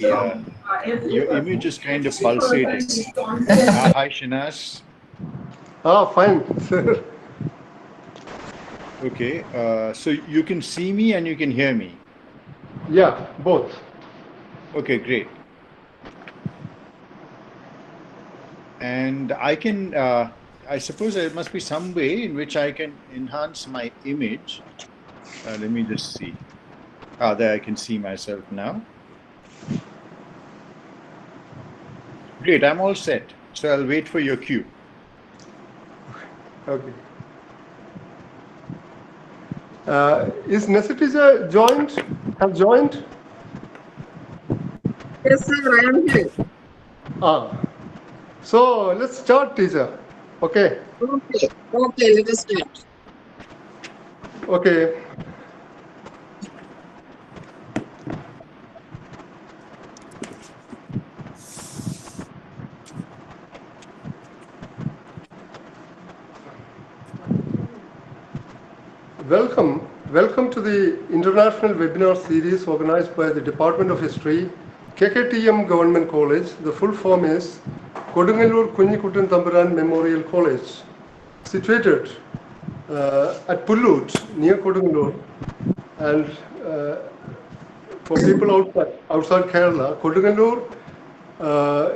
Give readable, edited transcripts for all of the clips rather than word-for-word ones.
Your image is kind of pulsating. Hi, Shinas. Fine. Okay, so you can see me and you can hear me. Yeah, both. Okay, great. And I can, I suppose there must be some way in which I can enhance my image. Let me just see. There I can see myself now. Great, I'm all set. So I'll wait for your cue. Okay. Is Nessa teacher joined? Have joined? Yes, sir, I am here. So let's start, teacher. Okay. Okay, let us start. Okay. Welcome to the international webinar series organized by the Department of History, KKTM Government College. The full form is Kodungalur Kunyikuttan Thamburan Memorial College, situated at Pullut, near Kodungalur. And for people outside Kerala, Kodungalur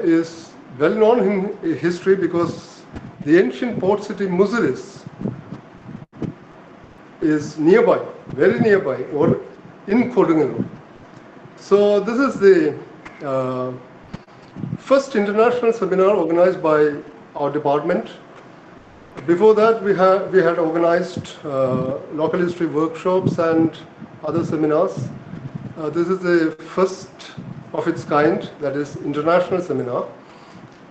is well known in history because the ancient port city Muziris is nearby, very nearby, or in Kodungalur. So this is the first international seminar organized by our department. Before that, we had organized local history workshops and other seminars. This is the first of its kind, that is international seminar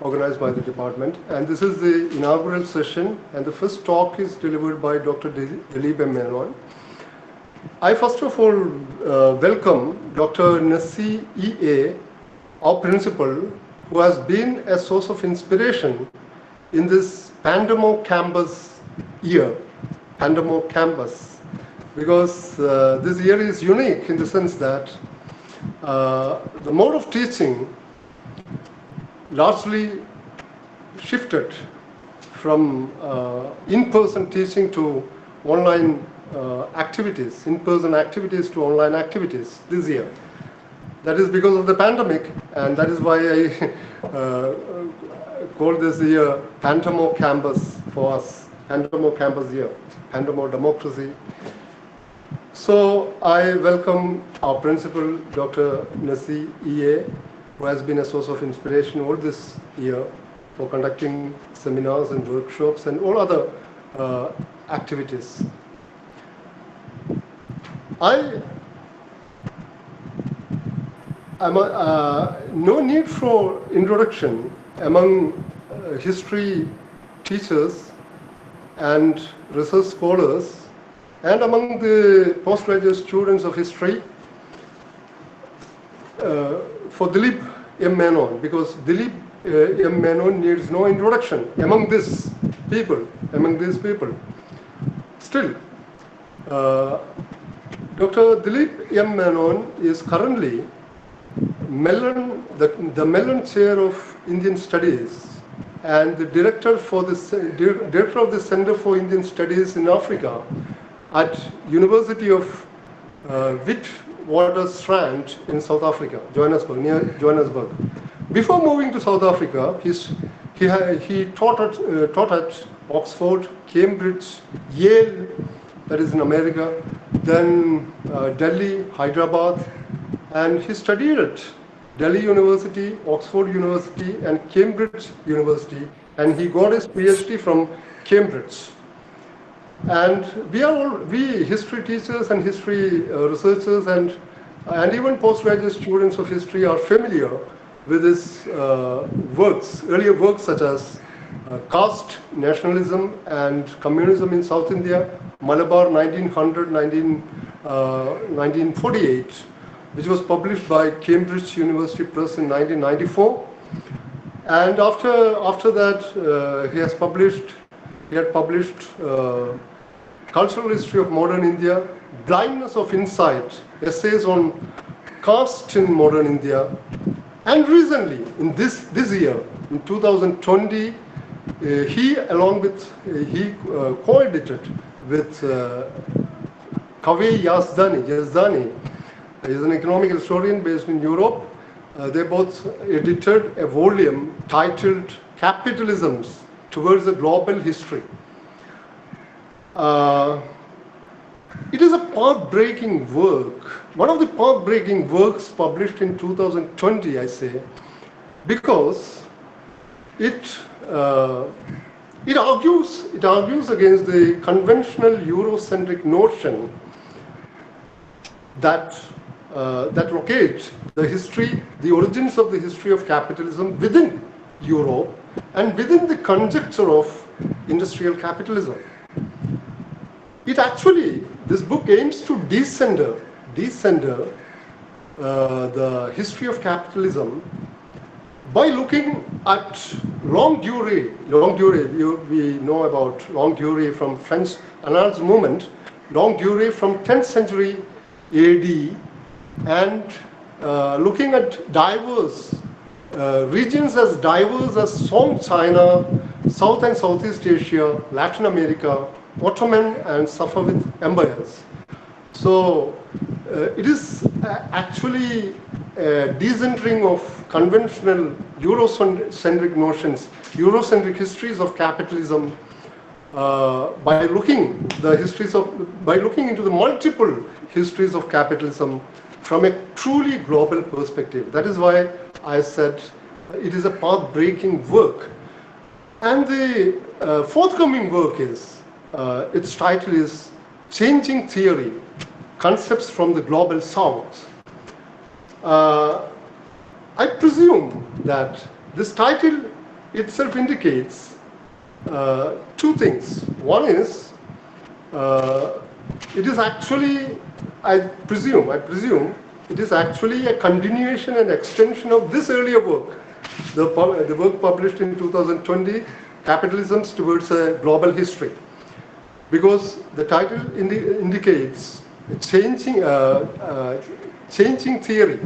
organized by the department. And this is the inaugural session, and the first talk is delivered by Dr. Dilip Menon. I first of all welcome Dr. Nassi E.A., our principal, who has been a source of inspiration in this Pandemo campus year, Pandemo campus, because this year is unique in the sense that the mode of teaching largely shifted from in-person teaching to online activities, in-person activities to online activities this year. That is because of the pandemic, and that is why I call this year Pandemo Campus for us, Pandemo Campus year, Pandemo Democracy. So I welcome our principal, Dr. Nassi E.A., who has been a source of inspiration all this year for conducting seminars and workshops and all other activities. No need for introduction among history teachers and research scholars and among the postgraduate students of history for Dilip M. Menon, because Dilip M. Menon needs no introduction among these people. Still, Dr. Dilip M. Menon is currently the Menon Chair of Indian Studies and the director of the Center for Indian Studies in Africa at University of Witwatersrand in South Africa, Johannesburg, near Johannesburg. Before moving to South Africa, he taught at Oxford, Cambridge, Yale, that is in America, then Delhi, Hyderabad, and he studied at Delhi University, Oxford University, and Cambridge University, and he got his PhD from Cambridge. And we history teachers and history researchers and even postgraduate students of history are familiar with his earlier works such as Caste, Nationalism and Communism in South India, Malabar 1900-1948, which was published by Cambridge University Press in 1994. And after that, he had published Cultural History of Modern India, Blindness of Insight, essays on caste in modern India. And recently, in this year, in 2020, he co-edited with Kaveh Yazdani. He is an economic historian based in Europe. They both edited a volume titled Capitalisms Towards a Global History. It is a path-breaking work, one of the path-breaking works published in 2020, I say, because it argues against the conventional Eurocentric notion that locates the origins of the history of capitalism within Europe and within the conjecture of industrial capitalism. It actually, this book aims to decenter the history of capitalism by looking at longue durée. We know about longue durée from French Annales movement, longue durée from 10th century AD, and looking at diverse regions as diverse as Song China, South and Southeast Asia, Latin America, Ottoman and Safavid empires. So it is actually a decentering of conventional Eurocentric notions, Eurocentric histories of capitalism by looking into the multiple histories of capitalism from a truly global perspective. That is why I said it is a path-breaking work. And the forthcoming work is, its title is Changing Theory, Concepts from the Global South. I presume that this title itself indicates two things. One is, it is actually, I presume, it is actually a continuation and extension of this earlier work, the work published in 2020, Capitalisms Towards a Global History. Because the title indicates changing theory,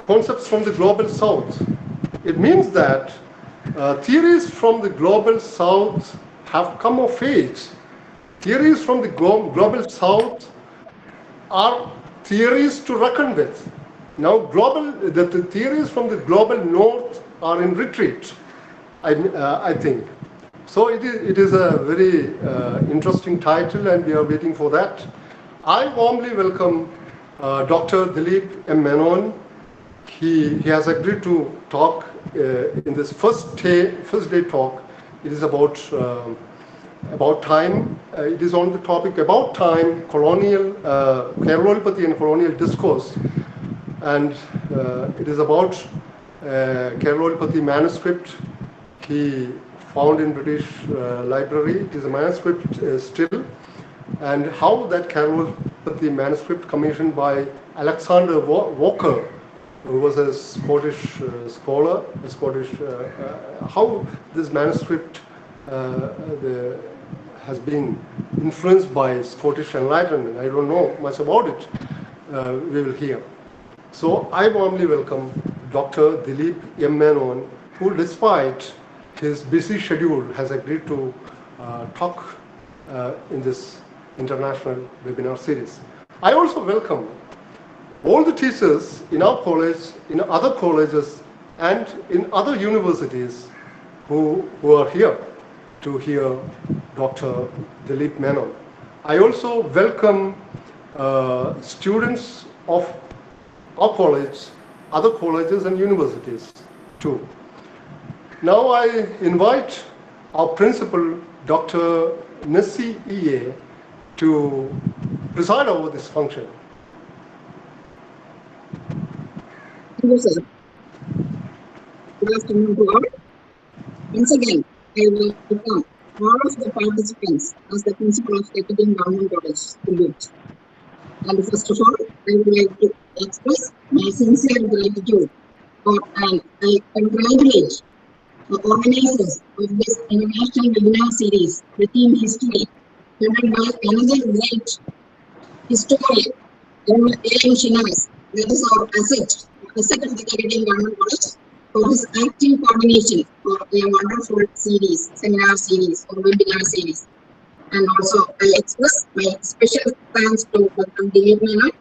concepts from the global south. It means that theories from the global south have come of age. Theories from the global south are theories to reckon with. Now, the theories from the global north are in retreat, I think. So it is a very interesting title, and we are waiting for that. I warmly welcome Dr. Dilip M. Menon. He has agreed to talk in this first day talk. It is about time. It is on the topic about time, colonial, Keralolpatti and colonial discourse. And it is about Keralolpatti manuscript he found in British Library. It is a manuscript still. And how that Keralolpatti manuscript commissioned by Alexander Walker, who was a Scottish scholar, how this manuscript has been influenced by Scottish Enlightenment. I don't know much about it. We will hear. So I warmly welcome Dr. Dilip M. Menon, who, despite his busy schedule, has agreed to talk in this international webinar series. I also welcome all the teachers in our college, in other colleges, and in other universities who are here to hear Dr. Dilip Menon. I also welcome students of our college, other colleges and universities too. Now I invite our principal, Dr. Nessie E.A., to preside over this function. Thank you, sir. Good afternoon to all. Once again, I welcome all of the participants as the principal of KKTM Government College, Dilip. And first of all, I would like to express my sincere gratitude and I congratulate the organizers of this international webinar series, The Theme History, headed by another great historian A.M. Shinas, that is our asset of the KKTM Government College, for his active coordination for a wonderful series, seminar series or webinar series. And also, I express my special thanks to Dr. Dilip Menon,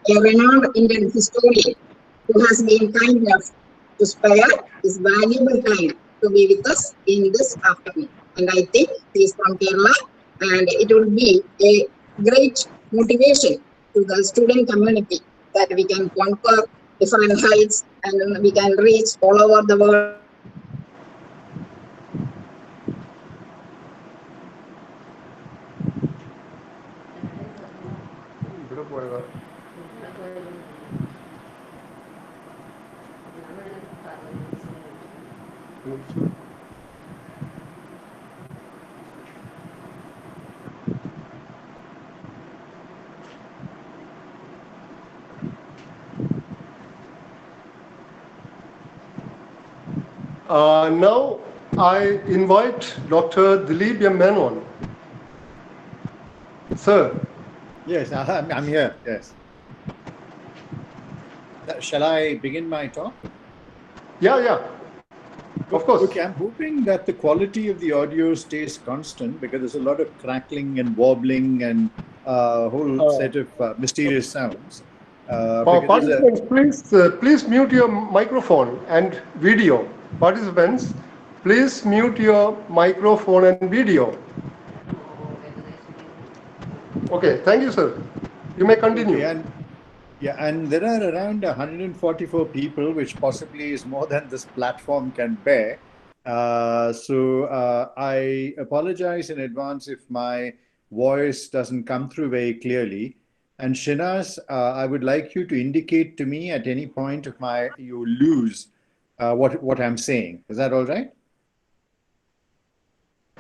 a renowned Indian historian who has been kind enough to spare his valuable time to be with us in this afternoon. And I think he is from Kerala, and it will be a great motivation to the student community that we can conquer different heights and we can reach all over the world. Now I invite Dr. Dilip Menon. Sir. Yes, I'm here. Yes. Shall I begin my talk? Yeah. Of course. Okay, I'm hoping that the quality of the audio stays constant because there's a lot of crackling and wobbling and a whole set of mysterious sounds. Participants, please mute your microphone and video. Participants, please mute your microphone and video. Okay, thank you, sir. You may continue. Okay, and there are around 144 people, which possibly is more than this platform can bear. So I apologize in advance if my voice doesn't come through very clearly. And Shinas, I would like you to indicate to me at any point if you lose what I'm saying. Is that all right?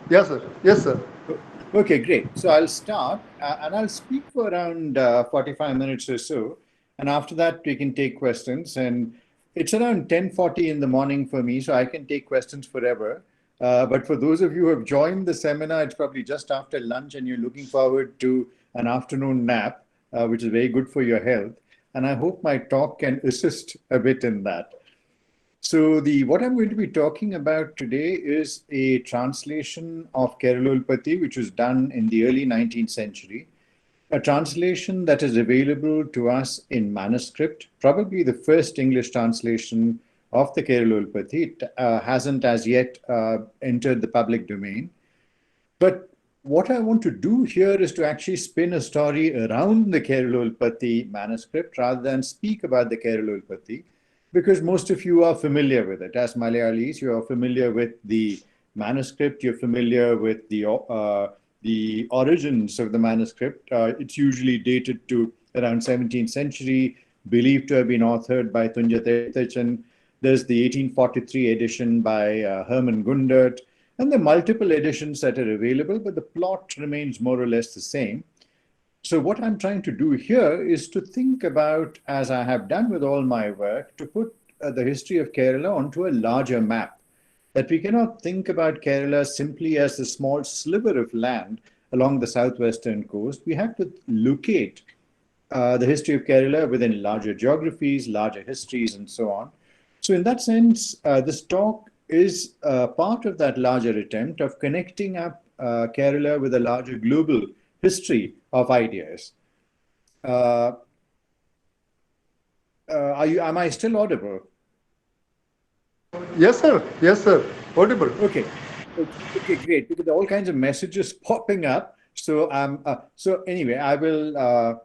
Yes, sir. Yes, sir. Okay, great. So I'll start and I'll speak for around 45 minutes or so. And after that, we can take questions. And it's around 10:40 in the morning for me, so I can take questions forever. But for those of you who have joined the seminar, it's probably just after lunch and you're looking forward to an afternoon nap, which is very good for your health. And I hope my talk can assist a bit in that. So what I'm going to be talking about today is a translation of Keralolpatti, which was done in the early 19th century. A translation that is available to us in manuscript, probably the first English translation of the Keralolpatti. It hasn't as yet entered the public domain. But what I want to do here is to actually spin a story around the Keralolpatti manuscript rather than speak about the Keralolpatti, because most of you are familiar with it. As Malayalis, you are familiar with the manuscript, you're familiar with the origins of the manuscript. It's usually dated to around 17th century, believed to have been authored by Tunja Tethachan. There's the 1843 edition by Herman Gundert, and the multiple editions that are available, but the plot remains more or less the same. So what I'm trying to do here is to think about, as I have done with all my work, to put the history of Kerala onto a larger map. That we cannot think about Kerala simply as a small sliver of land along the southwestern coast. We have to locate the history of Kerala within larger geographies, larger histories, and so on. So in that sense, this talk is part of that larger attempt of connecting up Kerala with a larger global history of ideas. Am I still audible? Yes, sir. Yes, sir. Audible. Okay, great. Because there are all kinds of messages popping up. So anyway, I will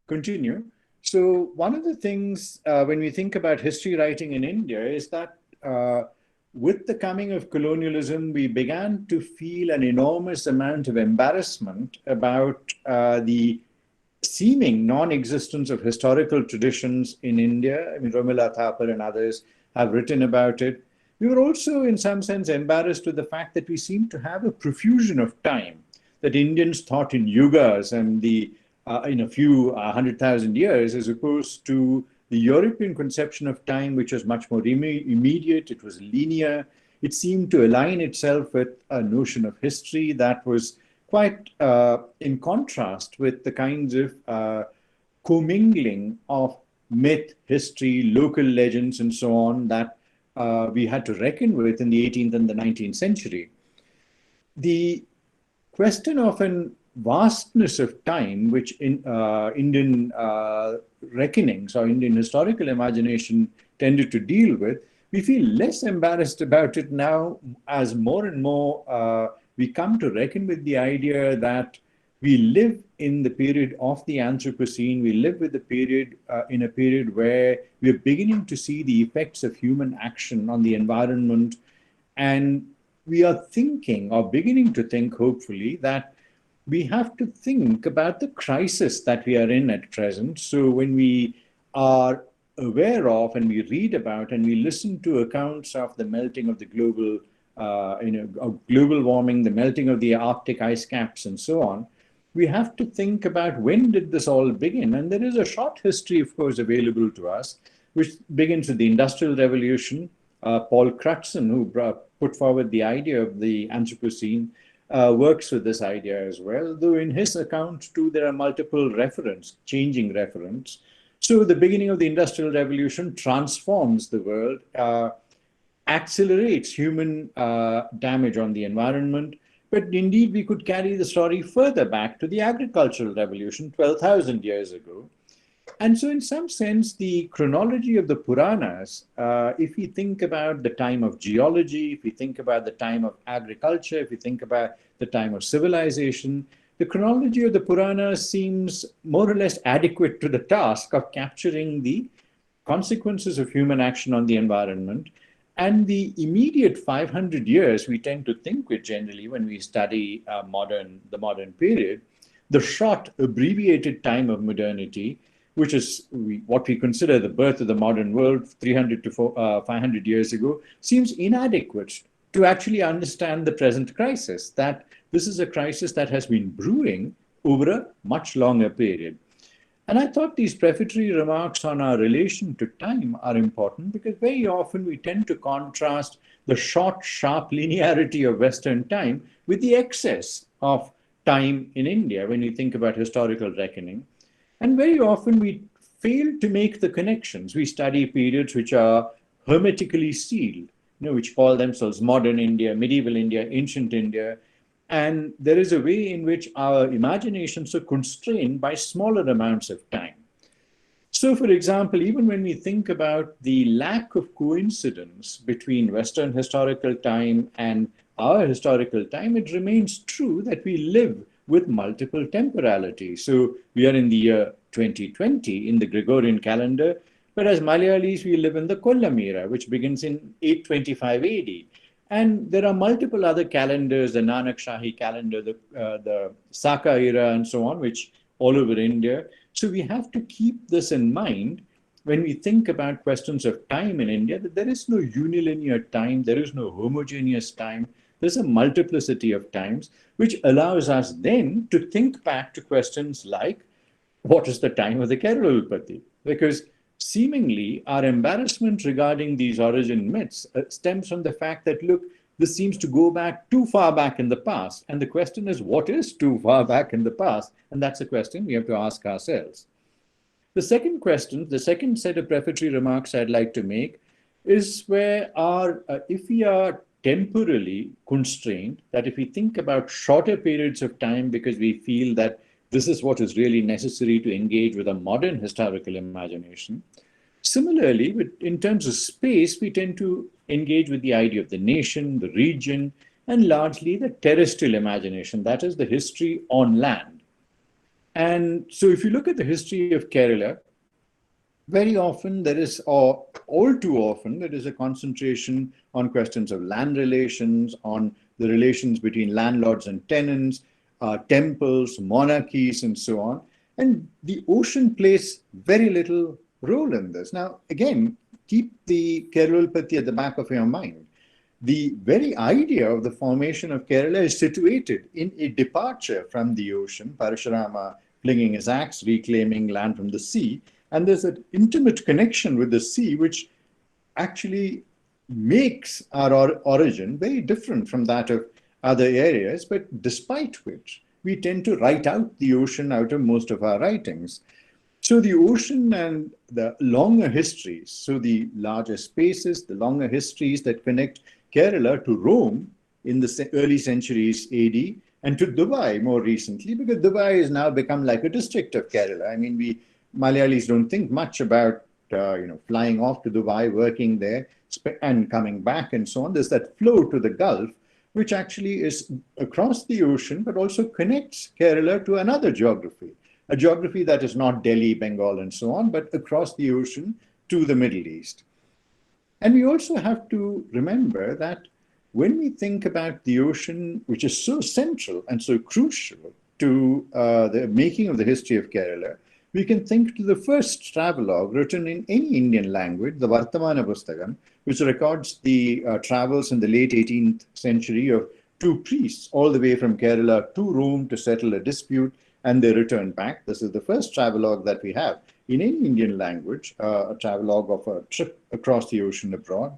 continue. So one of the things when we think about history writing in India is that with the coming of colonialism, we began to feel an enormous amount of embarrassment about the seeming non-existence of historical traditions in India. I mean, Romila Thapar and others have written about it. We were also, in some sense, embarrassed with the fact that we seem to have a profusion of time, that Indians thought in yugas and in a few 100,000 years, as opposed to the European conception of time, which was much more immediate, it was linear. It seemed to align itself with a notion of history that was quite in contrast with the kinds of commingling of myth, history, local legends, and so on that we had to reckon with in the 18th and the 19th century. The question of an vastness of time, which in Indian reckonings or Indian historical imagination tended to deal with, we feel less embarrassed about it now as more and more we come to reckon with the idea that we live in the period of the Anthropocene. We live with the period in a period where we're beginning to see the effects of human action on the environment. And we are thinking, or beginning to think, hopefully, that we have to think about the crisis that we are in at present. So when we are aware of and we read about and we listen to accounts of the melting of the global, global warming, the melting of the Arctic ice caps and so on, we have to think about when did this all begin? And there is a short history, of course, available to us, which begins with the Industrial Revolution. Paul Crutzen, who put forward the idea of the Anthropocene, works with this idea as well, though in his account too there are multiple changing reference. So the beginning of the Industrial Revolution transforms the world, accelerates human damage on the environment, but indeed we could carry the story further back to the Agricultural Revolution 12,000 years ago. And so in some sense, the chronology of the Puranas, if we think about the time of geology, if we think about the time of agriculture, if we think about the time of civilization, the chronology of the Puranas seems more or less adequate to the task of capturing the consequences of human action on the environment. And the immediate 500 years we tend to think with generally when we study the modern period, the short abbreviated time of modernity, which is what we consider the birth of the modern world 300 to 500 years ago, seems inadequate to actually understand the present crisis, that this is a crisis that has been brewing over a much longer period. And I thought these prefatory remarks on our relation to time are important because very often we tend to contrast the short, sharp linearity of Western time with the excess of time in India when we think about historical reckoning. And very often we fail to make the connections. We study periods which are hermetically sealed, which call themselves modern India, medieval India, ancient India. And there is a way in which our imaginations are constrained by smaller amounts of time. So, for example, even when we think about the lack of coincidence between Western historical time and our historical time, it remains true that we live with multiple temporality. So we are in the year 2020 in the Gregorian calendar, but as Malayalis, we live in the Kollam era, which begins in 825 AD. And there are multiple other calendars, the Nanak Shahi calendar, the Saka era, and so on, which all over India. So we have to keep this in mind when we think about questions of time in India, that there is no unilinear time, there is no homogeneous time. There's a multiplicity of times, which allows us then to think back to questions like, what is the time of the Keralolpatti? Because seemingly our embarrassment regarding these origin myths stems from the fact that, look, this seems to go back too far back in the past. And the question is, what is too far back in the past? And that's a question we have to ask ourselves. The second question, the second set of prefatory remarks I'd like to make is where if we are temporally constrained, that if we think about shorter periods of time because we feel that this is what is really necessary to engage with a modern historical imagination. Similarly, in terms of space, we tend to engage with the idea of the nation, the region, and largely the terrestrial imagination, that is the history on land. And so if you look at the history of Kerala, very often there is, or all too often, there is a concentration on questions of land relations, on the relations between landlords and tenants, temples, monarchies, and so on. And the ocean plays very little role in this. Now, again, keep the Keralolpatti at the back of your mind. The very idea of the formation of Kerala is situated in a departure from the ocean, Parashurama flinging his axe, reclaiming land from the sea. And there's an intimate connection with the sea, which actually makes our origin very different from that of other areas, but despite which we tend to write out the ocean out of most of our writings. So the ocean and the longer histories, so the larger spaces, the longer histories that connect Kerala to Rome in the early centuries AD and to Dubai more recently, because Dubai has now become like a district of Kerala. I mean, we Malayalis don't think much about flying off to Dubai, working there, and coming back and so on. There's that flow to the Gulf, which actually is across the ocean, but also connects Kerala to another geography, a geography that is not Delhi, Bengal, and so on, but across the ocean to the Middle East. And we also have to remember that when we think about the ocean, which is so central and so crucial to the making of the history of Kerala, we can think to the first travelogue written in any Indian language, the Vartamana Pustakam, which records the travels in the late 18th century of two priests all the way from Kerala to Rome to settle a dispute, and they return back. This is the first travelogue that we have in any Indian language, a travelogue of a trip across the ocean abroad.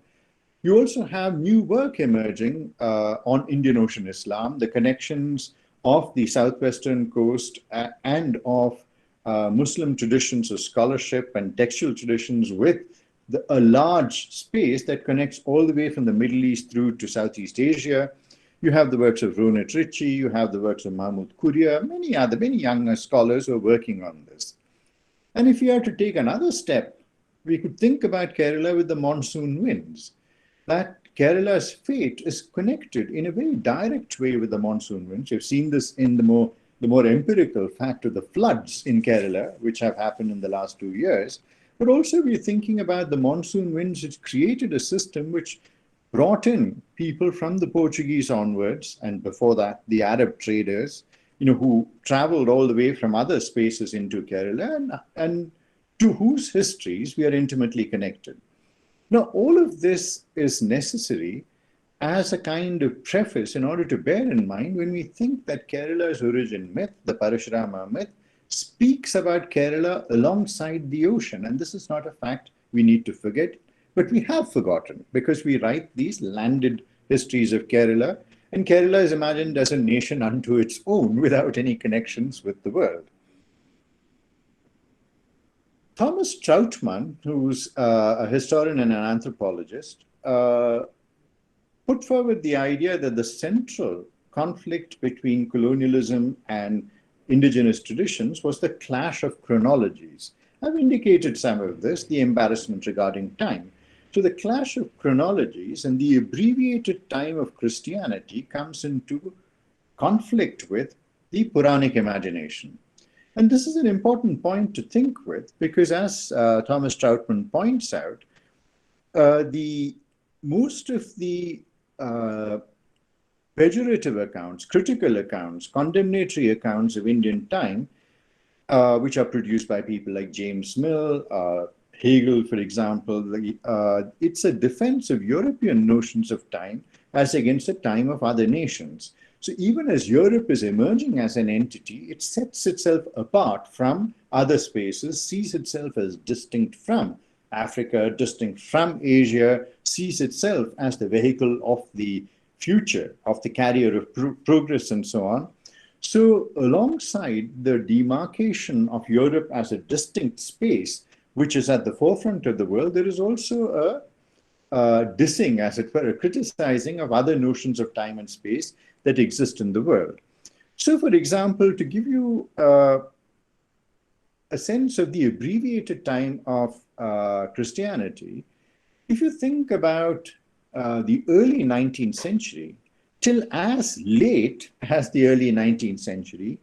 You also have new work emerging on Indian Ocean Islam, the connections of the southwestern coast and of Muslim traditions of scholarship and textual traditions with a large space that connects all the way from the Middle East through to Southeast Asia. You have the works of Ronit Ritchie, you have the works of Mahmud Kuria, many younger scholars who are working on this. And if you have to take another step, we could think about Kerala with the monsoon winds, that Kerala's fate is connected in a very direct way with the monsoon winds. You've seen this in the more empirical fact of the floods in Kerala, which have happened in the last 2 years. But also we're thinking about the monsoon winds, which created a system which brought in people from the Portuguese onwards, and before that, the Arab traders, who traveled all the way from other spaces into Kerala and to whose histories we are intimately connected. Now, all of this is necessary as a kind of preface in order to bear in mind when we think that Kerala's origin myth, the Parashurama myth, speaks about Kerala alongside the ocean. And this is not a fact we need to forget, but we have forgotten because we write these landed histories of Kerala, and Kerala is imagined as a nation unto its own without any connections with the world. Thomas Troutman, who's a historian and an anthropologist, put forward the idea that the central conflict between colonialism and indigenous traditions was the clash of chronologies. I've indicated some of this, the embarrassment regarding time. So the clash of chronologies and the abbreviated time of Christianity comes into conflict with the Puranic imagination. And this is an important point to think with because as Thomas Troutman points out, most of the pejorative accounts, critical accounts, condemnatory accounts of Indian time, which are produced by people like James Mill, Hegel, for example, it's a defense of European notions of time as against the time of other nations. So even as Europe is emerging as an entity, it sets itself apart from other spaces, sees itself as distinct from Africa, distinct from Asia, sees itself as the vehicle of the future, of the carrier of progress and so on. So alongside the demarcation of Europe as a distinct space, which is at the forefront of the world, there is also a dissing, as it were, a criticizing of other notions of time and space that exist in the world. So, for example, to give you a sense of the abbreviated time of Christianity, if you think about the early 19th century, till as late as the early 19th century,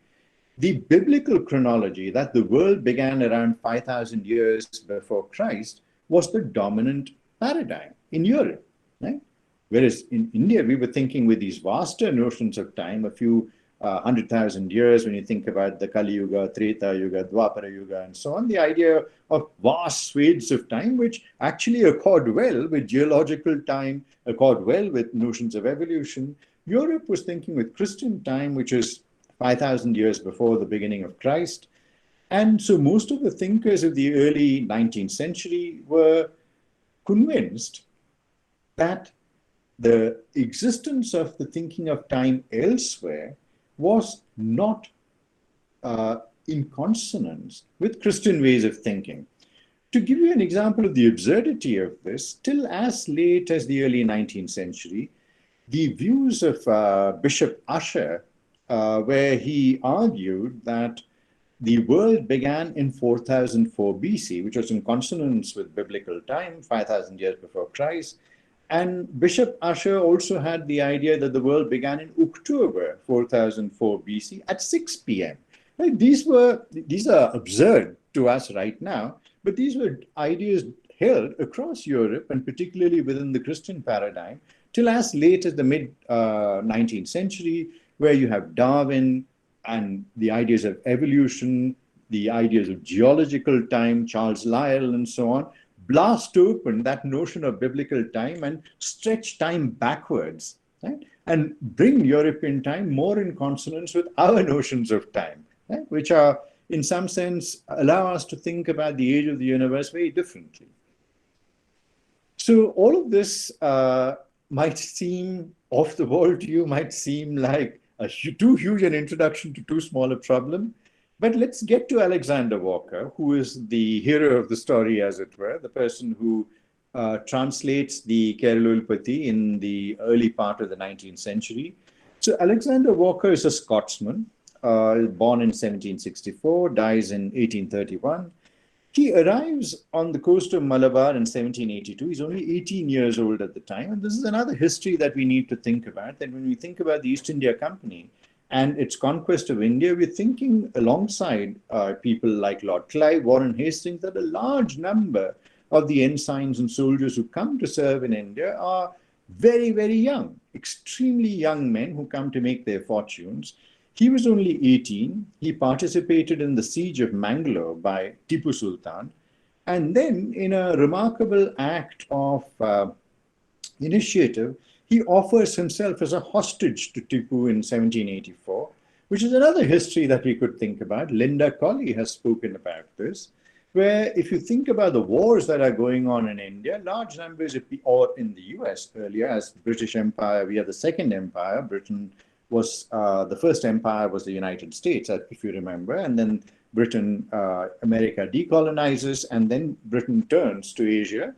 the biblical chronology that the world began around 5,000 years before Christ was the dominant paradigm in Europe, right? Whereas in India, we were thinking with these vaster notions of time, a few 100,000 years, when you think about the Kali Yuga, Treta Yuga, Dwapara Yuga, and so on, the idea of vast swathes of time, which actually accord well with geological time, accord well with notions of evolution. Europe was thinking with Christian time, which is 5,000 years before the beginning of Christ. And so most of the thinkers of the early 19th century were convinced that the existence of the thinking of time elsewhere was not in consonance with Christian ways of thinking. To give you an example of the absurdity of this, till as late as the early 19th century, the views of Bishop Ussher, where he argued that the world began in 4004 BC, which was in consonance with biblical time, 5,000 years before Christ. And Bishop Ussher also had the idea that the world began in October 4004 BC at 6 p.m. Right? These are absurd to us right now, but these were ideas held across Europe and particularly within the Christian paradigm till as late as the mid 19th century, where you have Darwin and the ideas of evolution, the ideas of geological time, Charles Lyell, and so on, blast open that notion of biblical time and stretch time backwards, right? And bring European time more in consonance with our notions of time, right? Which are, in some sense, allow us to think about the age of the universe very differently. So all of this might seem off the wall to you, might seem like too huge an introduction to too small a problem. But let's get to Alexander Walker, who is the hero of the story, as it were, the person who translates the Keralolpatti in the early part of the 19th century. So Alexander Walker is a Scotsman, born in 1764, dies in 1831. He arrives on the coast of Malabar in 1782. He's only 18 years old at the time. And this is another history that we need to think about, that when we think about the East India Company and its conquest of India, we're thinking alongside people like Lord Clive, Warren Hastings, that a large number of the ensigns and soldiers who come to serve in India are very, very young, extremely young men who come to make their fortunes. He was only 18. He participated in the siege of Mangalore by Tipu Sultan. And then, in a remarkable act of initiative, he offers himself as a hostage to Tipu in 1784, which is another history that we could think about. Linda Colley has spoken about this, where if you think about the wars that are going on in India, large numbers of people, or in the US earlier, as British Empire, we are the second empire. Britain was the first empire was the United States, if you remember, and then America decolonizes, and then Britain turns to Asia.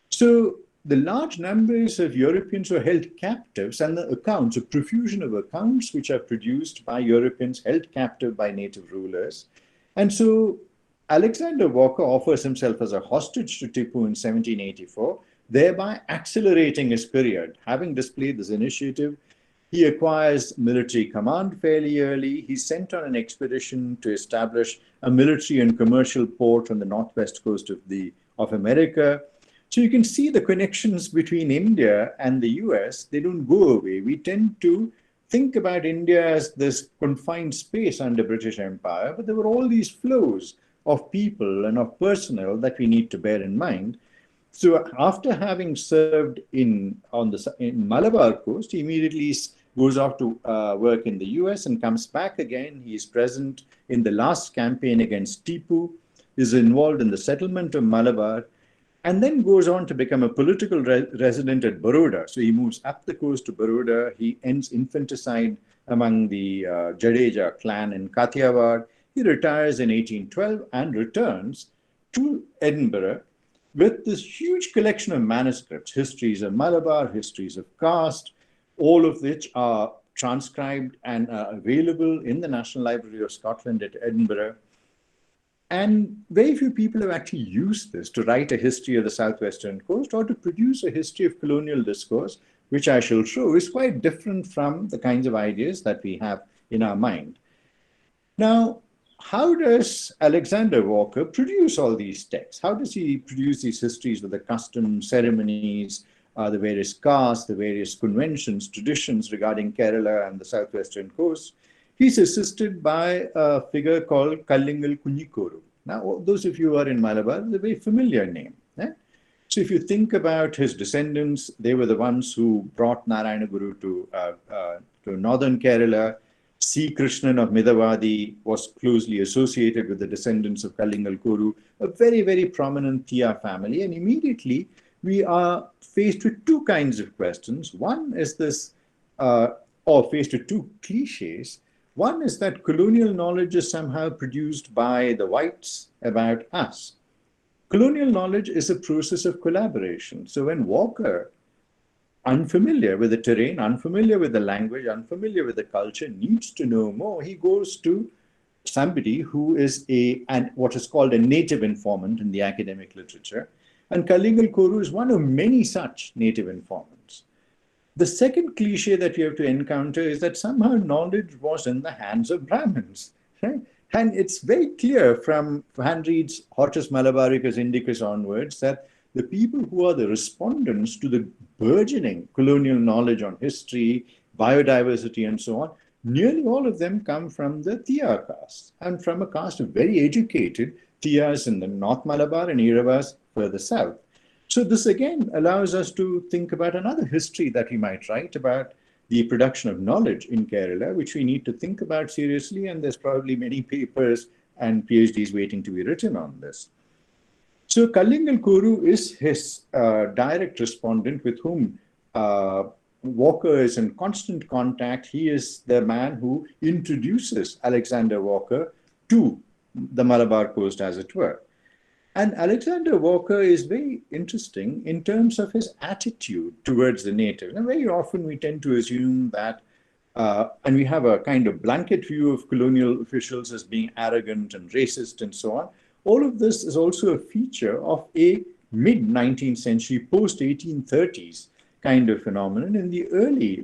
So the large numbers of Europeans who are held captives, and the accounts, a profusion of accounts which are produced by Europeans held captive by native rulers. And so Alexander Walker offers himself as a hostage to Tipu in 1784, thereby accelerating his period. Having displayed this initiative, he acquires military command fairly early. He's sent on an expedition to establish a military and commercial port on the northwest coast of America. So you can see the connections between India and the US. They don't go away. We tend to think about India as this confined space under British Empire, but there were all these flows of people and of personnel that we need to bear in mind. So after having served in Malabar coast, he immediately goes off to work in the US and comes back again. He is present in the last campaign against Tipu, is involved in the settlement of Malabar, and then goes on to become a political resident at Baroda. So he moves up the coast to Baroda. He ends infanticide among the Jadeja clan in Kathiawar. He retires in 1812 and returns to Edinburgh with this huge collection of manuscripts, histories of Malabar, histories of caste, all of which are transcribed and are available in the National Library of Scotland at Edinburgh. And very few people have actually used this to write a history of the southwestern coast or to produce a history of colonial discourse, which I shall show is quite different from the kinds of ideas that we have in our mind. Now, how does Alexander Walker produce all these texts? How does he produce these histories with the customs, ceremonies, the various castes, the various conventions, traditions regarding Kerala and the southwestern coast? He's assisted by a figure called Kallingal Kunyikoru. Now, those of you who are in Malabar, it's a very familiar name. So if you think about his descendants, they were the ones who brought Narayanaguru to northern Kerala. C. Krishnan of Midavadi was closely associated with the descendants of Kallingal Koru, a very, very prominent Thia family. And immediately we are faced with two kinds of questions. One is this, or faced with two cliches. One is that colonial knowledge is somehow produced by the whites about us. Colonial knowledge is a process of collaboration. So when Walker, unfamiliar with the terrain, unfamiliar with the language, unfamiliar with the culture, needs to know more, he goes to somebody who is what is called a native informant in the academic literature. And Kallingal Koru is one of many such native informants. The second cliche that you have to encounter is that somehow knowledge was in the hands of Brahmins. Right? And it's very clear from Van Reed's Hortus Malabaricus Indicus onwards that the people who are the respondents to the burgeoning colonial knowledge on history, biodiversity, and so on, nearly all of them come from the Tiya caste and from a caste of very educated Tiyas in the North Malabar and Iravas further south. So this again allows us to think about another history that we might write about the production of knowledge in Kerala, which we need to think about seriously, and there's probably many papers and PhDs waiting to be written on this. So Kallingal Koru is his direct respondent with whom Walker is in constant contact. He is the man who introduces Alexander Walker to the Malabar coast, as it were. And Alexander Walker is very interesting in terms of his attitude towards the native. And very often we tend to assume that, and we have a kind of blanket view of colonial officials as being arrogant and racist and so on. All of this is also a feature of a mid-19th century, post-1830s kind of phenomenon. In the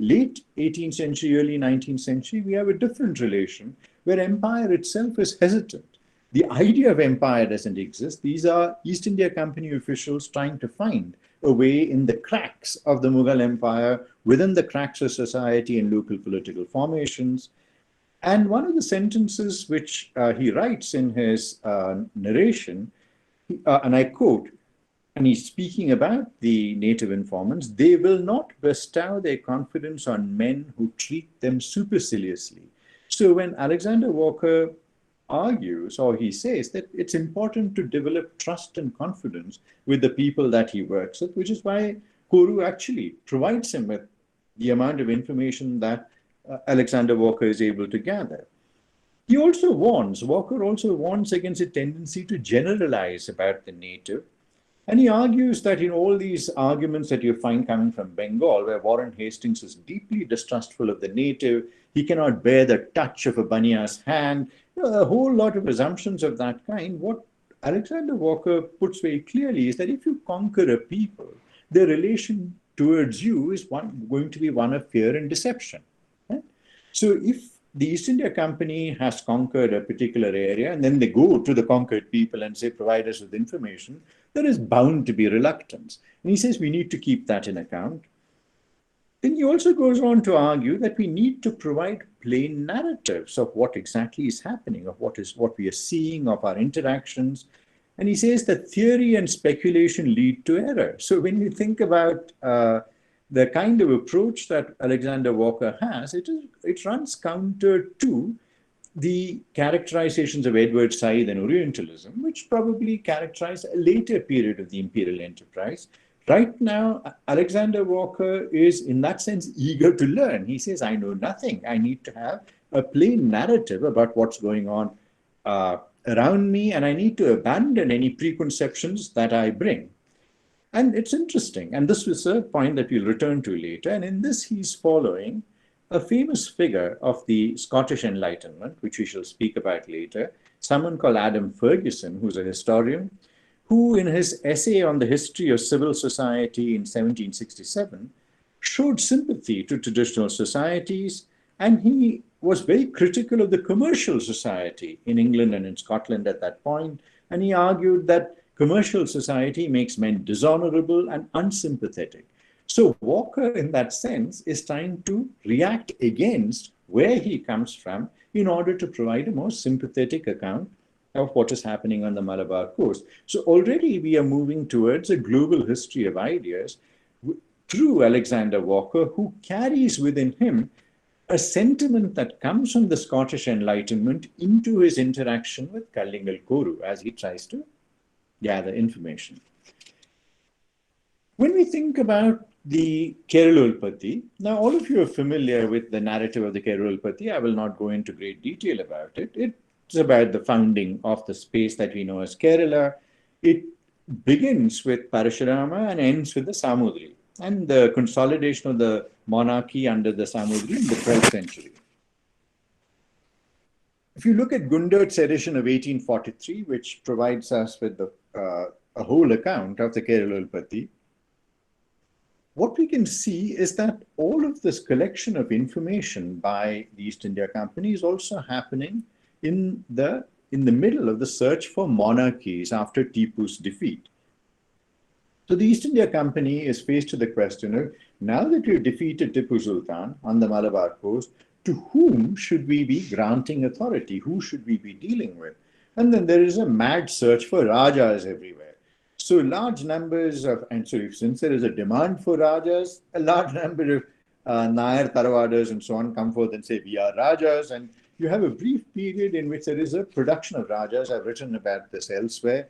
late 18th century, early 19th century, we have a different relation where empire itself is hesitant. The idea of empire doesn't exist. These are East India Company officials trying to find a way in the cracks of the Mughal Empire, within the cracks of society and local political formations. And one of the sentences which he writes in his narration, and I quote, and he's speaking about the native informants, "They will not bestow their confidence on men who treat them superciliously." So when Alexander Walker argues, or he says, that it's important to develop trust and confidence with the people that he works with, which is why Koru actually provides him with the amount of information that Alexander Walker is able to gather. Walker also warns against a tendency to generalize about the native. And he argues that in all these arguments that you find coming from Bengal, where Warren Hastings is deeply distrustful of the native, he cannot bear the touch of a Banya's hand, a whole lot of assumptions of that kind. What Alexander Walker puts very clearly is that if you conquer a people, their relation towards you is going to be one of fear and deception. Right? So if the East India Company has conquered a particular area, and then they go to the conquered people and say, provide us with information, there is bound to be reluctance. And he says we need to keep that in account. Then he also goes on to argue that we need to provide plain narratives of what exactly is happening, of what we are seeing, of our interactions. And he says that theory and speculation lead to error. So when you think about the kind of approach that Alexander Walker has, it runs counter to the characterizations of Edward Said and Orientalism, which probably characterize a later period of the imperial enterprise. Right now, Alexander Walker is, in that sense, eager to learn. He says, I know nothing. I need to have a plain narrative about what's going on around me, and I need to abandon any preconceptions that I bring. And it's interesting, and this was a point that we'll return to later, and in this he's following a famous figure of the Scottish Enlightenment, which we shall speak about later, someone called Adam Ferguson, who's a historian, who in his essay on the history of civil society in 1767 showed sympathy to traditional societies, and he was very critical of the commercial society in England and in Scotland at that point, and he argued that commercial society makes men dishonorable and unsympathetic. So Walker, in that sense, is trying to react against where he comes from in order to provide a more sympathetic account of what is happening on the Malabar coast. So already we are moving towards a global history of ideas through Alexander Walker, who carries within him a sentiment that comes from the Scottish Enlightenment into his interaction with Kallingal Koru as he tries to gather information. When we think about the Keralolpatti. Now, all of you are familiar with the narrative of the Keralolpatti. I will not go into great detail about it. It's about the founding of the space that we know as Kerala. It begins with Parashurama and ends with the Samudri and the consolidation of the monarchy under the Samudri in the 12th century. If you look at Gundart's edition of 1843, which provides us with a whole account of the Keralolpatti, what we can see is that all of this collection of information by the East India Company is also happening in the middle of the search for monarchies after Tipu's defeat. So the East India Company is faced with the question of, now that we've defeated Tipu Sultan on the Malabar coast, to whom should we be granting authority? Who should we be dealing with? And then there is a mad search for Rajas everywhere. So large numbers of, and so since there is a demand for Rajas, a large number of Nair Taravadas and so on come forth and say, we are Rajas. And you have a brief period in which there is a production of Rajas. I've written about this elsewhere.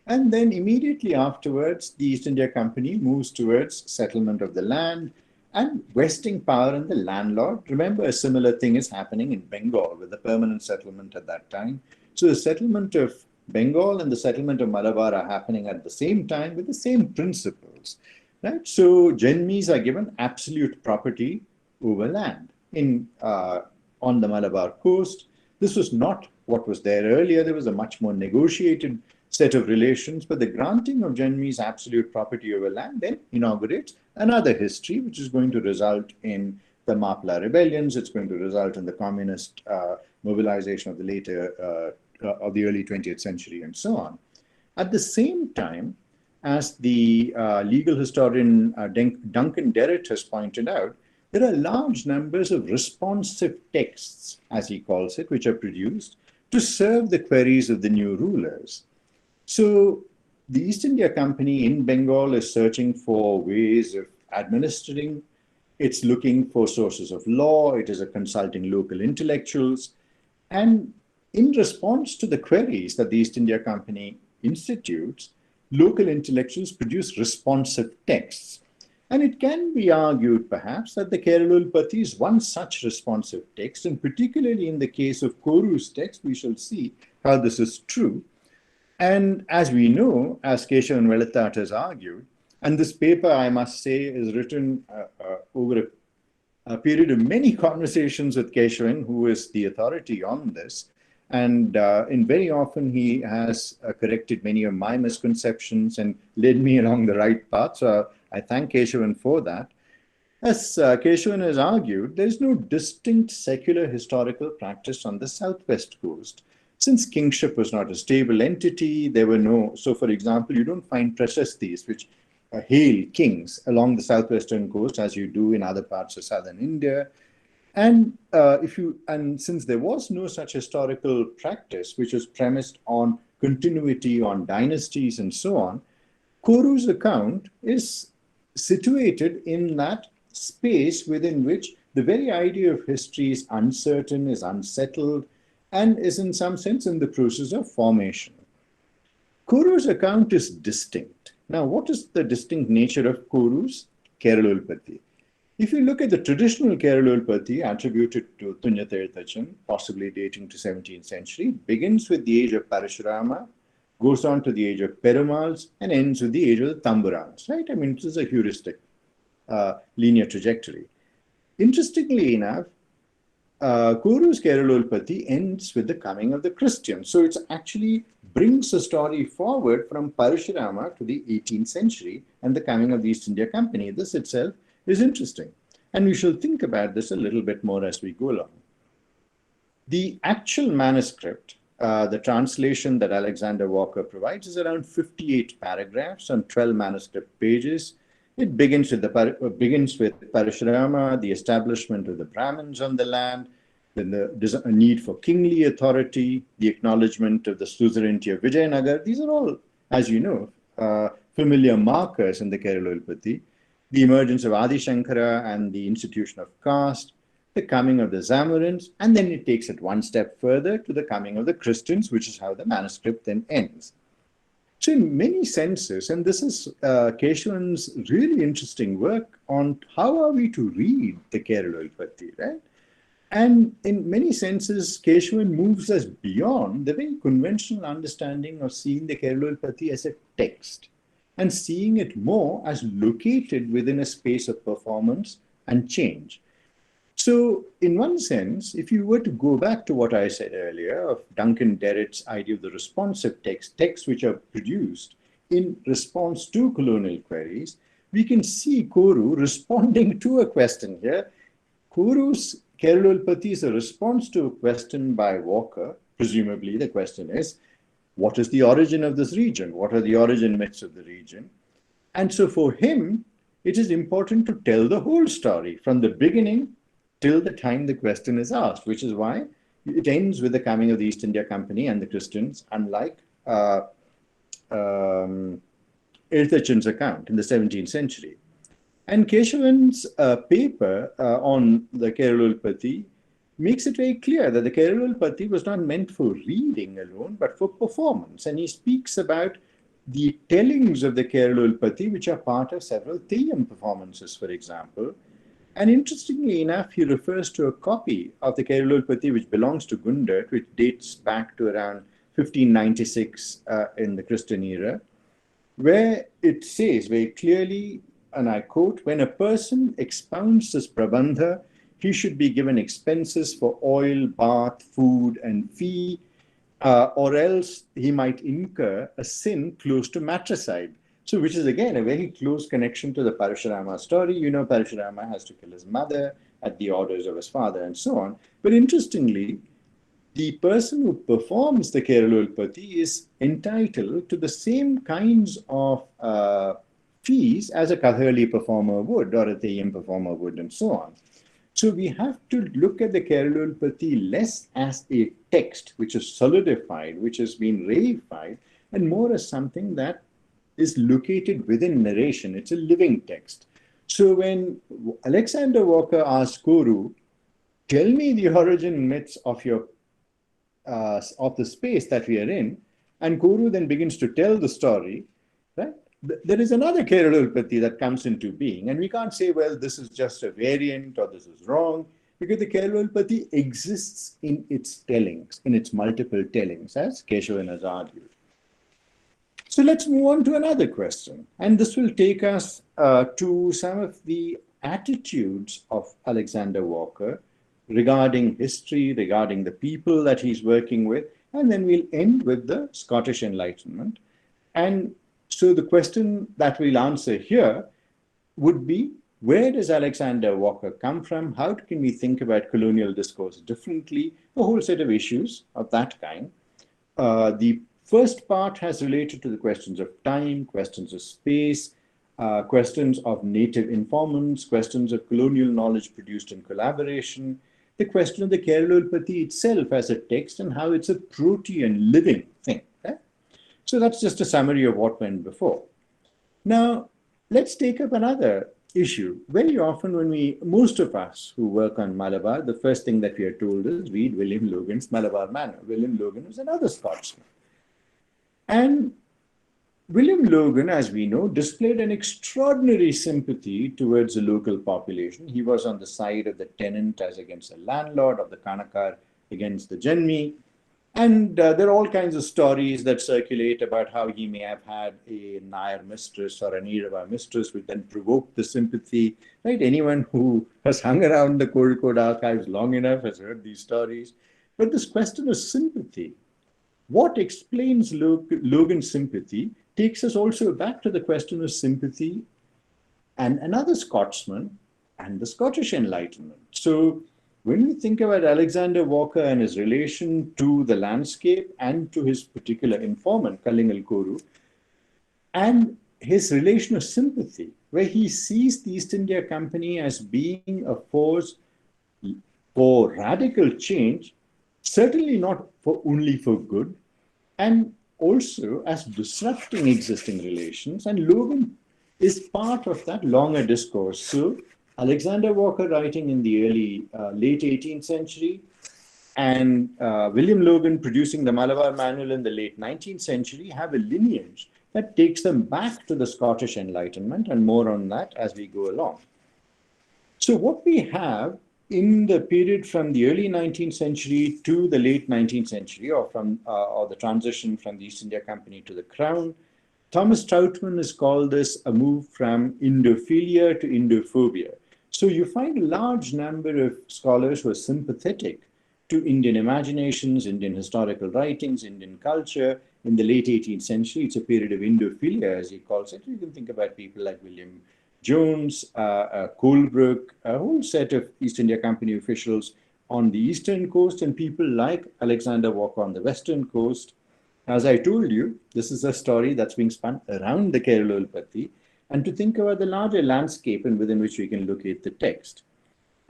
And then immediately afterwards, the East India Company moves towards settlement of the land and vesting power in the landlord. Remember, a similar thing is happening in Bengal with the permanent settlement at that time. So the settlement of Bengal and the settlement of Malabar are happening at the same time with the same principles, right? So Janmis are given absolute property over land on the Malabar coast. This was not what was there earlier. There was a much more negotiated set of relations, but the granting of Janmis absolute property over land then inaugurates another history, which is going to result in the Mapla rebellions. It's going to result in the communist mobilization of the later of the early 20th century and so on. At the same time, as the legal historian Duncan Derrett has pointed out, there are large numbers of responsive texts, as he calls it, which are produced to serve the queries of the new rulers. So the East India Company in Bengal is searching for ways of administering. It's looking for sources of law. It is consulting local intellectuals. And in response to the queries that the East India Company institutes, local intellectuals produce responsive texts. And it can be argued, perhaps, that the Keralolpatti is one such responsive text, and particularly in the case of Koru's text, we shall see how this is true. And as we know, as Keshav and Velathat has argued, and this paper, I must say, is written over a period of many conversations with Keshavan, who is the authority on this. And very often he has corrected many of my misconceptions and led me along the right path. So I thank Keshavan for that. As Keshavan has argued, there is no distinct secular historical practice on the southwest coast. Since kingship was not a stable entity, there were no, so for example, you don't find prashastis which hail kings along the southwestern coast as you do in other parts of southern India. And since there was no such historical practice, which was premised on continuity, on dynasties and so on, Koru's account is situated in that space within which the very idea of history is uncertain, is unsettled, and is in some sense in the process of formation. Koru's account is distinct. Now, what is the distinct nature of Koru's Keralolpatti? If you look at the traditional Keralolpatti attributed to Tunyatirthachan, possibly dating to 17th century, begins with the age of Parashurama, goes on to the age of Perumals, and ends with the age of the Tamburans, right? I mean, this is a heuristic linear trajectory. Interestingly enough, Koru's Keralolpatti ends with the coming of the Christians. So it actually brings the story forward from Parashurama to the 18th century and the coming of the East India Company. This itself is interesting. And we shall think about this a little bit more as we go along. The actual manuscript, the translation that Alexander Walker provides, is around 58 paragraphs on 12 manuscript pages. It begins with Parashurama, the establishment of the Brahmins on the land, then the need for kingly authority, the acknowledgement of the suzerainty of Vijayanagar. These are all, as you know, familiar markers in the Keralolpatti. The emergence of Adi Shankara and the institution of caste, the coming of the Zamorins, and then it takes it one step further to the coming of the Christians, which is how the manuscript then ends. So in many senses, and this is Keshavan's really interesting work on how are we to read the Keralolpatti, right? And in many senses, Keshavan moves us beyond the very conventional understanding of seeing the Keralolpatti as a text and seeing it more as located within a space of performance and change. So, in one sense, if you were to go back to what I said earlier of Duncan Derritt's idea of the responsive text, texts which are produced in response to colonial queries, we can see Koru responding to a question here. Koru's Keralolpatti is a response to a question by Walker. Presumably, the question is, what is the origin of this region? What are the origin myths of the region? And so for him, it is important to tell the whole story from the beginning till the time the question is asked, which is why it ends with the coming of the East India Company and the Christians, unlike Erthachen's account in the 17th century. And Keshavan's paper on the Keralolpatti makes it very clear that the Keralolpatti was not meant for reading alone, but for performance. And he speaks about the tellings of the Keralolpatti, which are part of several Theyyam performances, for example. And interestingly enough, he refers to a copy of the Keralolpatti which belongs to Gundert, which dates back to around 1596 in the Christian era, where it says very clearly, and I quote, when a person expounds this prabandha, he should be given expenses for oil, bath, food, and fee, or else he might incur a sin close to matricide. So, which is again a very close connection to the Parashurama story. You know, Parashurama has to kill his mother at the orders of his father and so on. But interestingly, the person who performs the Keralolpatti is entitled to the same kinds of fees as a Kathakali performer would or a Theyyam performer would and so on. So we have to look at the Keralolpatti less as a text which is solidified, which has been reified, and more as something that is located within narration. It's a living text. So when Alexander Walker asks Koru, tell me the origin myths of your of the space that we are in, and Koru then begins to tell the story, right? There is another Keralolpatti that comes into being, and we can't say, well, this is just a variant or this is wrong, because the Keralolpatti exists in its tellings, in its multiple tellings, as Keshavan has argued. So let's move on to another question, and this will take us to some of the attitudes of Alexander Walker regarding history, regarding the people that he's working with, and then we'll end with the Scottish Enlightenment. And so the question that we'll answer here would be, where does Alexander Walker come from? How can we think about colonial discourse differently? A whole set of issues of that kind. The first part has related to the questions of time, questions of space, questions of native informants, questions of colonial knowledge produced in collaboration, the question of the Keralolpatti itself as a text and how it's a protean living thing. Okay? So that's just a summary of what went before. Now, let's take up another issue. Very often when most of us who work on Malabar, the first thing that we are told is read William Logan's Malabar Manor. William Logan was another Scotsman. And William Logan, as we know, displayed an extraordinary sympathy towards the local population. He was on the side of the tenant as against the landlord, of the Kanakar against the Janmi. And there are all kinds of stories that circulate about how he may have had a Nair mistress or an Irava mistress, which then provoked the sympathy. Right? Anyone who has hung around the Kozhikode archives long enough has heard these stories. But this question of sympathy, what explains Logan's sympathy, takes us also back to the question of sympathy and another Scotsman and the Scottish Enlightenment. So when we think about Alexander Walker and his relation to the landscape and to his particular informant, Kallingal Koru, and his relation of sympathy, where he sees the East India Company as being a force for radical change, certainly not only for good, and also as disrupting existing relations. And Logan is part of that longer discourse. So Alexander Walker, writing in the late 18th century, and William Logan producing the Malabar Manual in the late 19th century have a lineage that takes them back to the Scottish Enlightenment, and more on that as we go along. So what we have in the period from the early 19th century to the late 19th century, or the transition from the East India Company to the Crown, Thomas Troutman has called this a move from Indophilia to Indophobia. So you find a large number of scholars who are sympathetic to Indian imaginations, Indian historical writings, Indian culture. In the late 18th century, it's a period of Indophilia, as he calls it. You can think about people like William Jones, Colebrook, a whole set of East India Company officials on the eastern coast, and people like Alexander Walker on the western coast. As I told you, this is a story that's being spun around the Keralolpatti, and to think about the larger landscape and within which we can locate the text.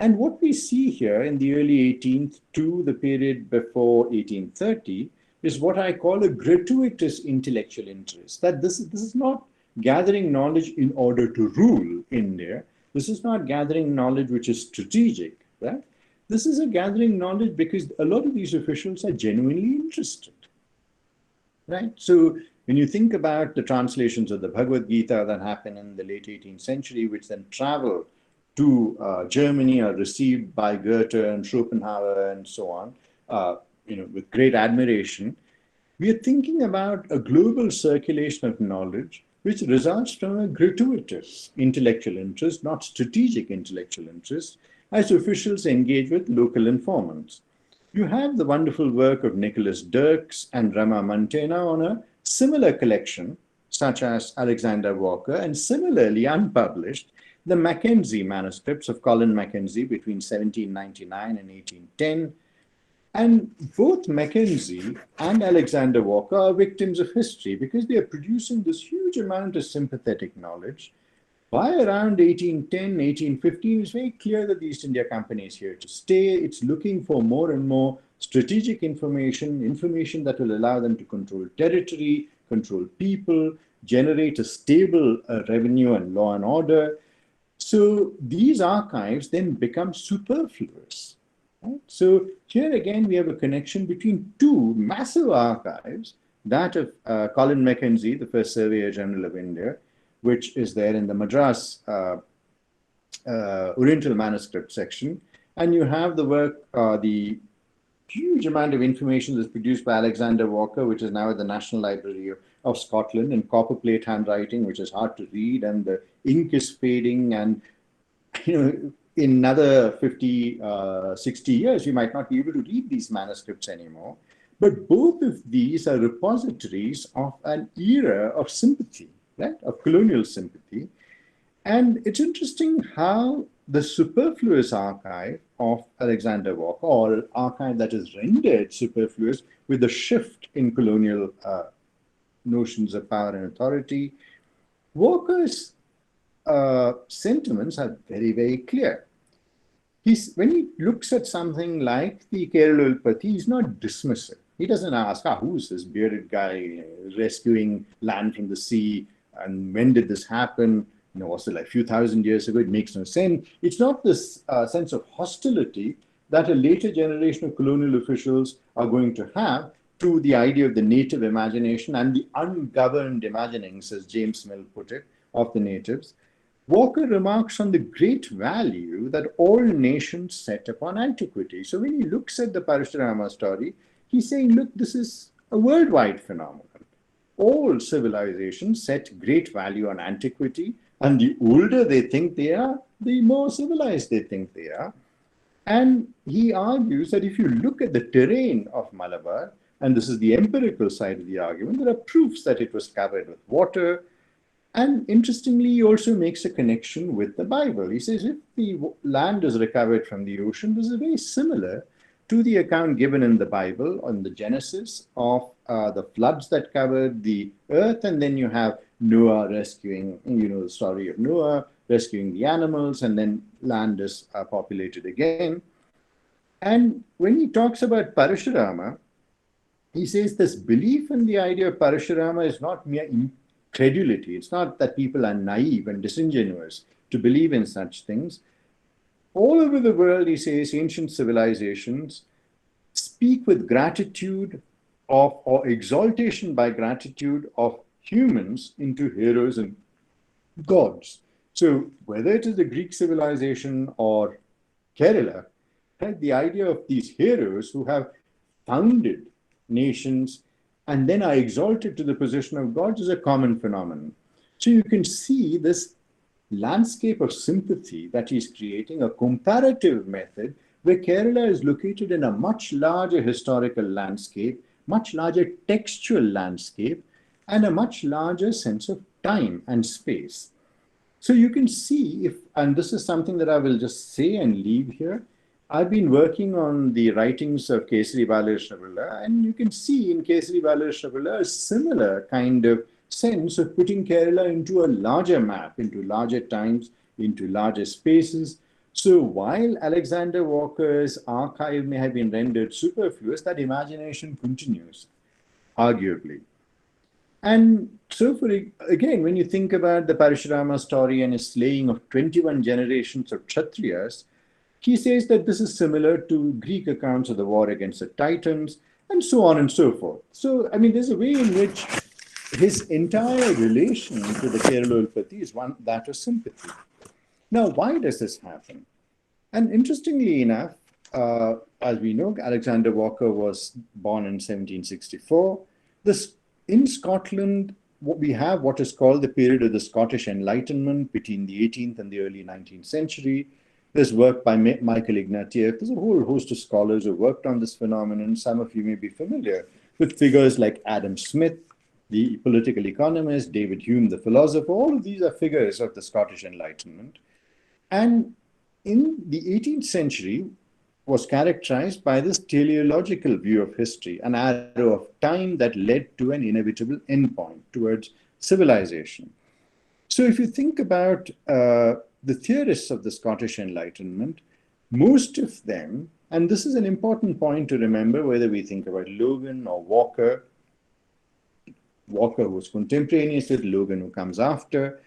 And what we see here in the early 18th to the period before 1830 is what I call a gratuitous intellectual interest, that this is not gathering knowledge in order to rule India. This is not gathering knowledge which is strategic, right? This is a gathering knowledge because a lot of these officials are genuinely interested, right? So when you think about the translations of the Bhagavad Gita that happened in the late 18th century, which then travel to Germany, are received by Goethe and Schopenhauer and so on, with great admiration, we are thinking about a global circulation of knowledge which results from a gratuitous intellectual interest, not strategic intellectual interest, as officials engage with local informants. You have the wonderful work of Nicholas Dirks and Rama Mantena on a similar collection, such as Alexander Walker, and similarly unpublished, the Mackenzie manuscripts of Colin Mackenzie between 1799 and 1810. And both Mackenzie and Alexander Walker are victims of history because they are producing this huge amount of sympathetic knowledge. By around 1810, 1815, it's very clear that the East India Company is here to stay. It's looking for more and more strategic information that will allow them to control territory, control people, generate a stable revenue and law and order. So these archives then become superfluous. Right? So here again, we have a connection between two massive archives, that of Colin Mackenzie, the first Surveyor General of India, which is there in the Madras Oriental Manuscript section. And you have the work, the huge amount of information that's produced by Alexander Walker, which is now at the National Library of Scotland, in copperplate handwriting, which is hard to read, and the ink is fading, and in another 50, 60 years, we might not be able to read these manuscripts anymore. But both of these are repositories of an era of sympathy, right? Of colonial sympathy. And it's interesting how the superfluous archive of Alexander Walker, or archive that is rendered superfluous with the shift in colonial notions of power and authority, Walker's sentiments are very, very clear. When he looks at something like the Keralolpatti, he's not dismissive. He doesn't ask, who's this bearded guy rescuing land from the sea, and when did this happen? Was it like a few thousand years ago? It makes no sense. It's not this sense of hostility that a later generation of colonial officials are going to have to the idea of the native imagination and the ungoverned imaginings, as James Mill put it, of the natives. Walker remarks on the great value that all nations set upon antiquity. So when he looks at the Parashurama story, he's saying, look, this is a worldwide phenomenon. All civilizations set great value on antiquity, and the older they think they are, the more civilized they think they are. And he argues that if you look at the terrain of Malabar, and this is the empirical side of the argument, there are proofs that it was covered with water. And interestingly, he also makes a connection with the Bible. He says if the land is recovered from the ocean, this is very similar to the account given in the Bible on the Genesis of the floods that covered the earth. And then you have Noah rescuing, the story of Noah, rescuing the animals, and then land is populated again. And when he talks about Parashurama, he says this belief in the idea of Parashurama is not mere incredulity. It's not that people are naive and disingenuous to believe in such things. All over the world, he says, ancient civilizations speak with gratitude of, or exaltation by gratitude of humans into heroes and gods. So whether it is the Greek civilization or Kerala, right, the idea of these heroes who have founded nations and then are exalted to the position of gods is a common phenomenon. So you can see this landscape of sympathy that he's creating, a comparative method where Kerala is located in a much larger historical landscape, much larger textual landscape, and a much larger sense of time and space. So you can see if, and this is something that I will just say and leave here, I've been working on the writings of Kesari Balarishnapilla, and you can see in Kesari Balarishnapilla a similar kind of sense of putting Kerala into a larger map, into larger times, into larger spaces. So while Alexander Walker's archive may have been rendered superfluous, that imagination continues, arguably. And so, again, when you think about the Parashurama story and his slaying of 21 generations of Kshatriyas, he says that this is similar to Greek accounts of the war against the Titans, and so on and so forth. So, I mean, there's a way in which his entire relation to the Keralolpatti is one that of sympathy. Now, why does this happen? And interestingly enough, as we know, Alexander Walker was born in 1764. In Scotland, we have what is called the period of the Scottish Enlightenment between the 18th and the early 19th century. There's work by Michael Ignatieff. There's a whole host of scholars who worked on this phenomenon. Some of you may be familiar with figures like Adam Smith, the political economist, David Hume, the philosopher. All of these are figures of the Scottish Enlightenment. And in the 18th century was characterized by this teleological view of history, an arrow of time that led to an inevitable endpoint towards civilization. So if you think about the theorists of the Scottish Enlightenment, most of them, and this is an important point to remember, whether we think about Logan or Walker, Walker was contemporaneous with Logan, who comes after,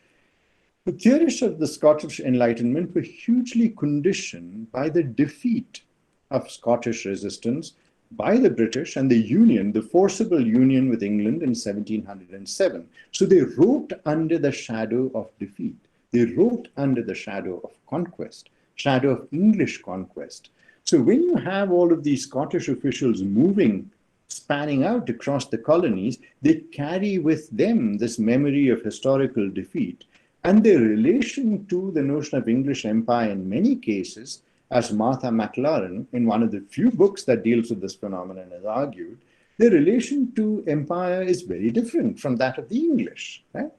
the theorists of the Scottish Enlightenment were hugely conditioned by the defeat of Scottish resistance by the British and the Union, the forcible union with England in 1707. So they wrote under the shadow of defeat. They wrote under the shadow of conquest, shadow of English conquest. So when you have all of these Scottish officials moving, spanning out across the colonies, they carry with them this memory of historical defeat, and their relation to the notion of English empire in many cases, as Martha McLaren, in one of the few books that deals with this phenomenon, has argued, their relation to empire is very different from that of the English. Right?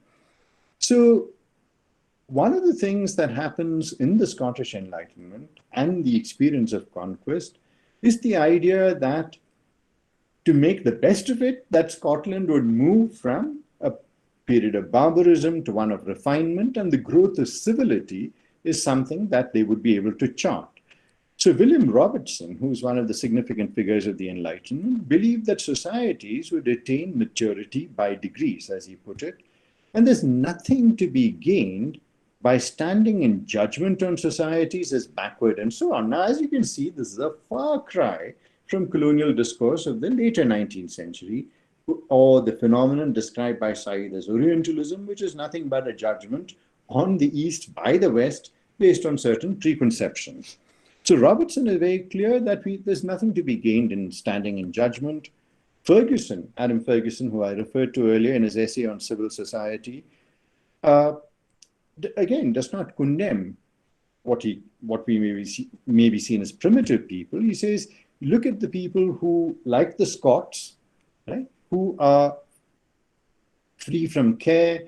So one of the things that happens in the Scottish Enlightenment and the experience of conquest is the idea that to make the best of it, that Scotland would move from a period of barbarism to one of refinement, and the growth of civility is something that they would be able to chart. So William Robertson, who's one of the significant figures of the Enlightenment, believed that societies would attain maturity by degrees, as he put it, and there's nothing to be gained by standing in judgment on societies as backward and so on. Now, as you can see, this is a far cry from colonial discourse of the later 19th century, or the phenomenon described by Said as Orientalism, which is nothing but a judgment on the East by the West based on certain preconceptions. So Robertson is very clear that there's nothing to be gained in standing in judgment. Ferguson, Adam Ferguson, who I referred to earlier in his essay on civil society, again, does not condemn what we may be seen as primitive people. He says, look at the people who, like the Scots, right, who are free from care,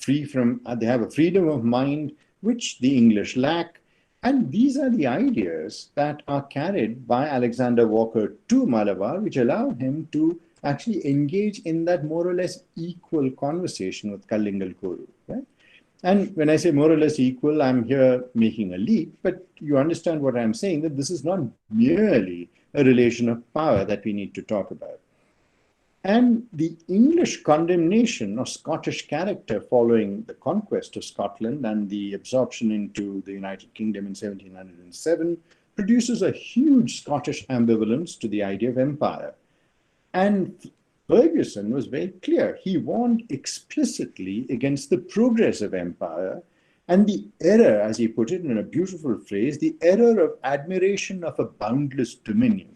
they have a freedom of mind, which the English lack. And these are the ideas that are carried by Alexander Walker to Malabar, which allow him to actually engage in that more or less equal conversation with Kallingal Koru. Right? And when I say more or less equal, I'm here making a leap, but you understand what I'm saying, that this is not merely a relation of power that we need to talk about. And the English condemnation of Scottish character following the conquest of Scotland and the absorption into the United Kingdom in 1707, produces a huge Scottish ambivalence to the idea of empire. And Ferguson was very clear. He warned explicitly against the progress of empire and the error, as he put it in a beautiful phrase, the error of admiration of a boundless dominion.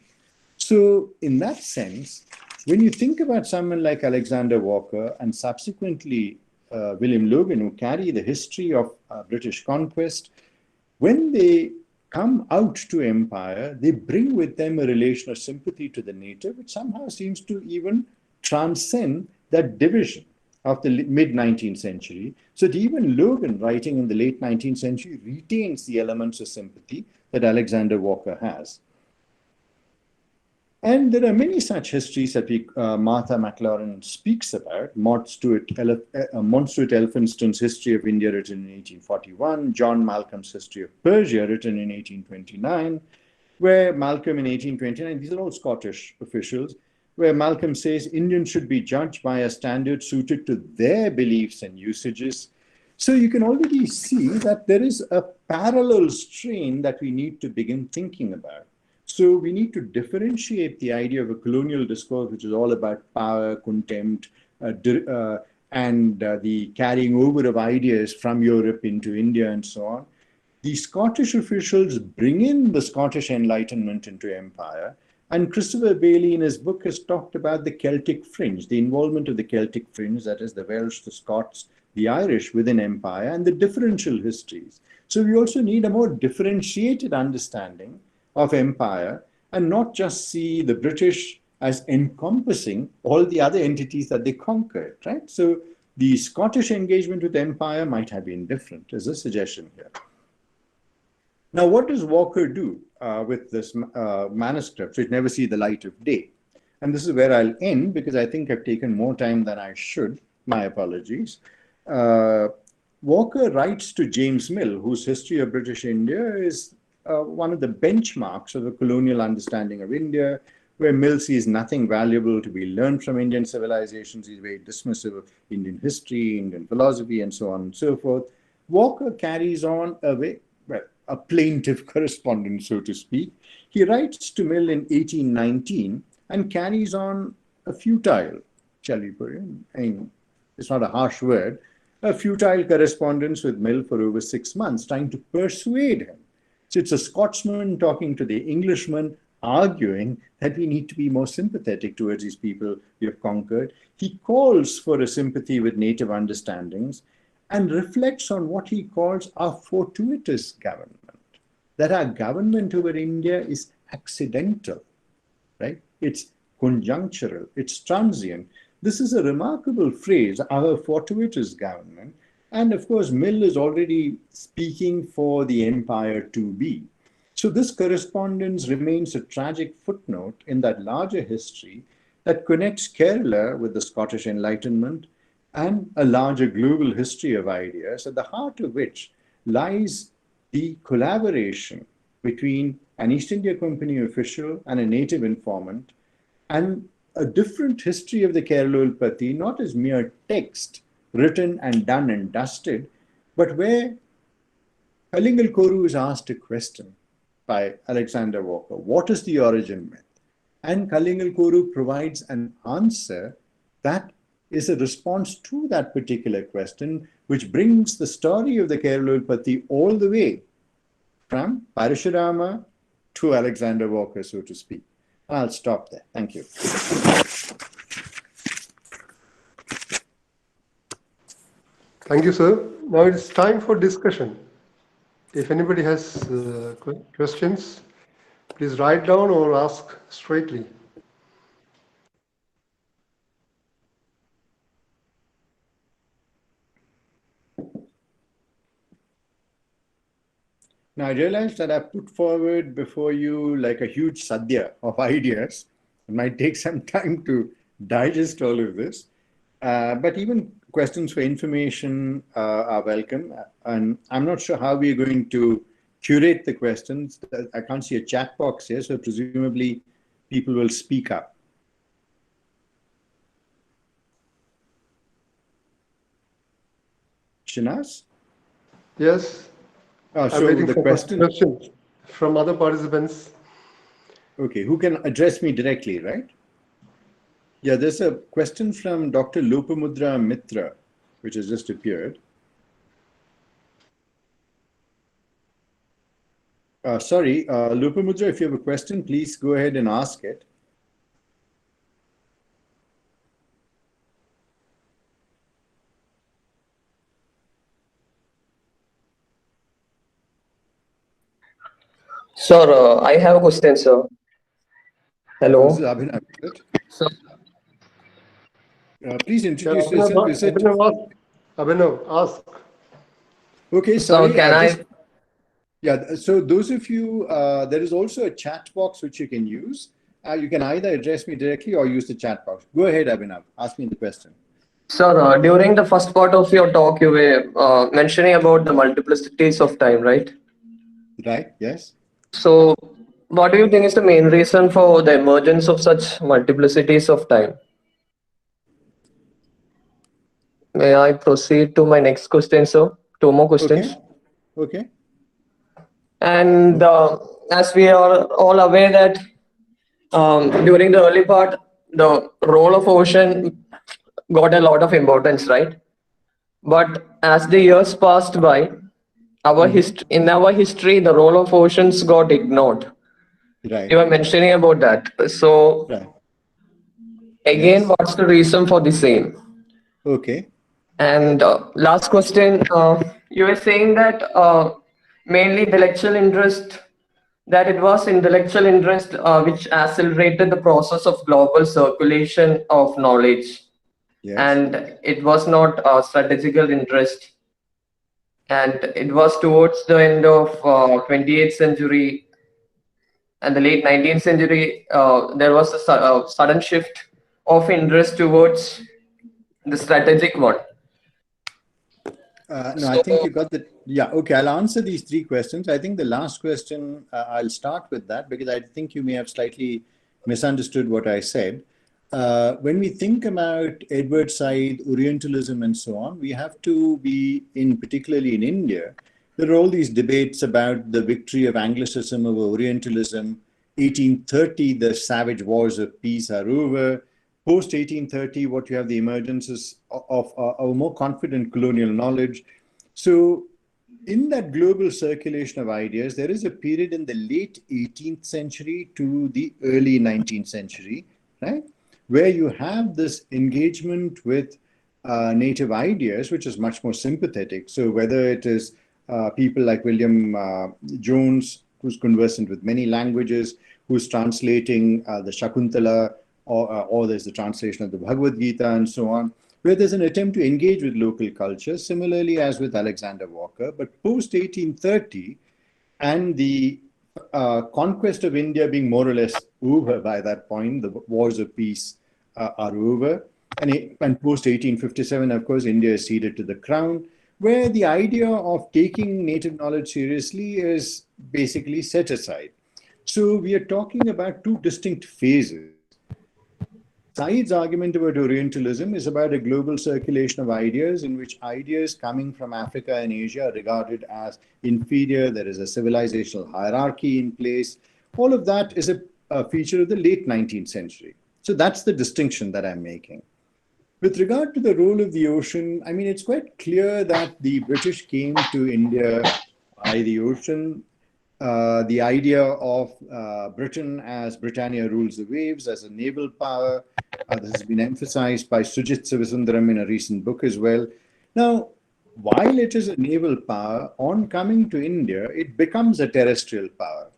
So in that sense, when you think about someone like Alexander Walker and subsequently William Logan, who carry the history of British conquest, when they come out to empire, they bring with them a relation of sympathy to the native, which somehow seems to even transcend that division of the mid-19th century. So that even Logan, writing in the late 19th century, retains the elements of sympathy that Alexander Walker has. And there are many such histories that Martha McLaurin speaks about. Mont Stuart Elphinstone's History of India, written in 1841, John Malcolm's History of Persia, written in 1829, where Malcolm in 1829, these are all Scottish officials, where Malcolm says Indians should be judged by a standard suited to their beliefs and usages. So you can already see that there is a parallel strain that we need to begin thinking about. So we need to differentiate the idea of a colonial discourse, which is all about power, contempt, and the carrying over of ideas from Europe into India and so on. The Scottish officials bring in the Scottish Enlightenment into empire. And Christopher Bailey in his book has talked about the Celtic fringe, the involvement of the Celtic fringe, that is the Welsh, the Scots, the Irish within empire, and the differential histories. So we also need a more differentiated understanding of empire and not just see the British as encompassing all the other entities that they conquered, right? So the Scottish engagement with empire might have been different, is a suggestion here. Now, what does Walker do with this manuscript, which never see the light of day? And this is where I'll end, because I think I've taken more time than I should. My apologies. Walker writes to James Mill, whose History of British India is one of the benchmarks of the colonial understanding of India, where Mill sees nothing valuable to be learned from Indian civilizations. He's very dismissive of Indian history, Indian philosophy, and so on and so forth. Walker carries on a plaintive correspondence, so to speak. He writes to Mill in 1819 and carries on a futile, shall we put it? I mean, it's not a harsh word, a futile correspondence with Mill for over 6 months, trying to persuade him. So it's a Scotsman talking to the Englishman, arguing that we need to be more sympathetic towards these people we have conquered. He calls for a sympathy with native understandings and reflects on what he calls our fortuitous government, that our government over India is accidental, right? It's conjunctural, it's transient. This is a remarkable phrase, our fortuitous government. And of course, Mill is already speaking for the empire to be. So this correspondence remains a tragic footnote in that larger history that connects Kerala with the Scottish Enlightenment and a larger global history of ideas, at the heart of which lies the collaboration between an East India Company official and a native informant, and a different history of the Keralolpatti, not as mere text, written and done and dusted, but where Kalingal Koru is asked a question by Alexander Walker, what is the origin myth? And Kalingal Koru provides an answer that is a response to that particular question, which brings the story of the Keralolpatti all the way from Parashurama to Alexander Walker, so to speak. I'll stop there. Thank you. Thank you, sir. Now it's time for discussion. If anybody has questions, please write down or ask straightly. Now, I realize that I put forward before you like a huge sadhya of ideas. It might take some time to digest all of this, but even questions for information are welcome. And I'm not sure how we're going to curate the questions. I can't see a chat box here, so presumably people will speak up. Shinaz? Yes. So the question. from other participants. Okay, who can address me directly, right? Yeah, there's a question from Dr. Lopamudra Mitra, which has just appeared. Sorry, Lopamudra, if you have a question, please go ahead and ask it. Sir, I have a question, sir. Hello. This is Abhinav. Sir, Please Yeah, introduce yourself. Is it? Abhinav, ask. Okay, so sorry. can I? Yeah, so those of you, there is also a chat box which you can use. You can either address me directly or use the chat box. Go ahead, Abhinav. Ask me the question. Sir, during the first part of your talk, you were mentioning about the multiplicities of time, right? Right, yes. So, what do you think is the main reason for the emergence of such multiplicities of time? May I proceed to my next question, sir? Two more questions. Okay. And as we are all aware that during the early part, the role of ocean got a lot of importance, right? But as the years passed by, in our history, the role of oceans got ignored. Right. You were mentioning about that. So Right. again, Yes. what's the reason for the same? Okay. And last question, you were saying that mainly intellectual interest, that it was intellectual interest which accelerated the process of global circulation of knowledge. Yes. And it was not a strategical interest. And it was towards the end of 28th century and the late 19th century, there was a sudden shift of interest towards the strategic one. No, I think you got the, yeah, okay, I'll answer these three questions. I think the last question, I'll start with that because I think you may have slightly misunderstood what I said. When we think about Edward Said, Orientalism and so on, we have to be particularly in India, there are all these debates about the victory of Anglicism over Orientalism. 1830, the savage wars of peace are over. Post 1830, what you have the emergence of a more confident colonial knowledge. So in that global circulation of ideas, there is a period in the late 18th century to the early 19th century, right, where you have this engagement with native ideas, which is much more sympathetic. So whether it is people like William Jones, who's conversant with many languages, who's translating the Shakuntala, or there's the translation of the Bhagavad Gita and so on, where there's an attempt to engage with local culture, similarly as with Alexander Walker. But post 1830 and the conquest of India being more or less over by that point, the wars of peace are over. And post 1857, of course, India is ceded to the crown, where the idea of taking native knowledge seriously is basically set aside. So we are talking about two distinct phases. Said's argument about Orientalism is about a global circulation of ideas in which ideas coming from Africa and Asia are regarded as inferior. There is a civilizational hierarchy in place. All of that is a feature of the late 19th century. So that's the distinction that I'm making. With regard to the role of the ocean, I mean, it's quite clear that the British came to India by the ocean. The idea of Britain as Britannia rules the waves, as a naval power, this has been emphasized by Sujit Sivasundaram in a recent book as well. Now, while it is a naval power, on coming to India, it becomes a terrestrial power.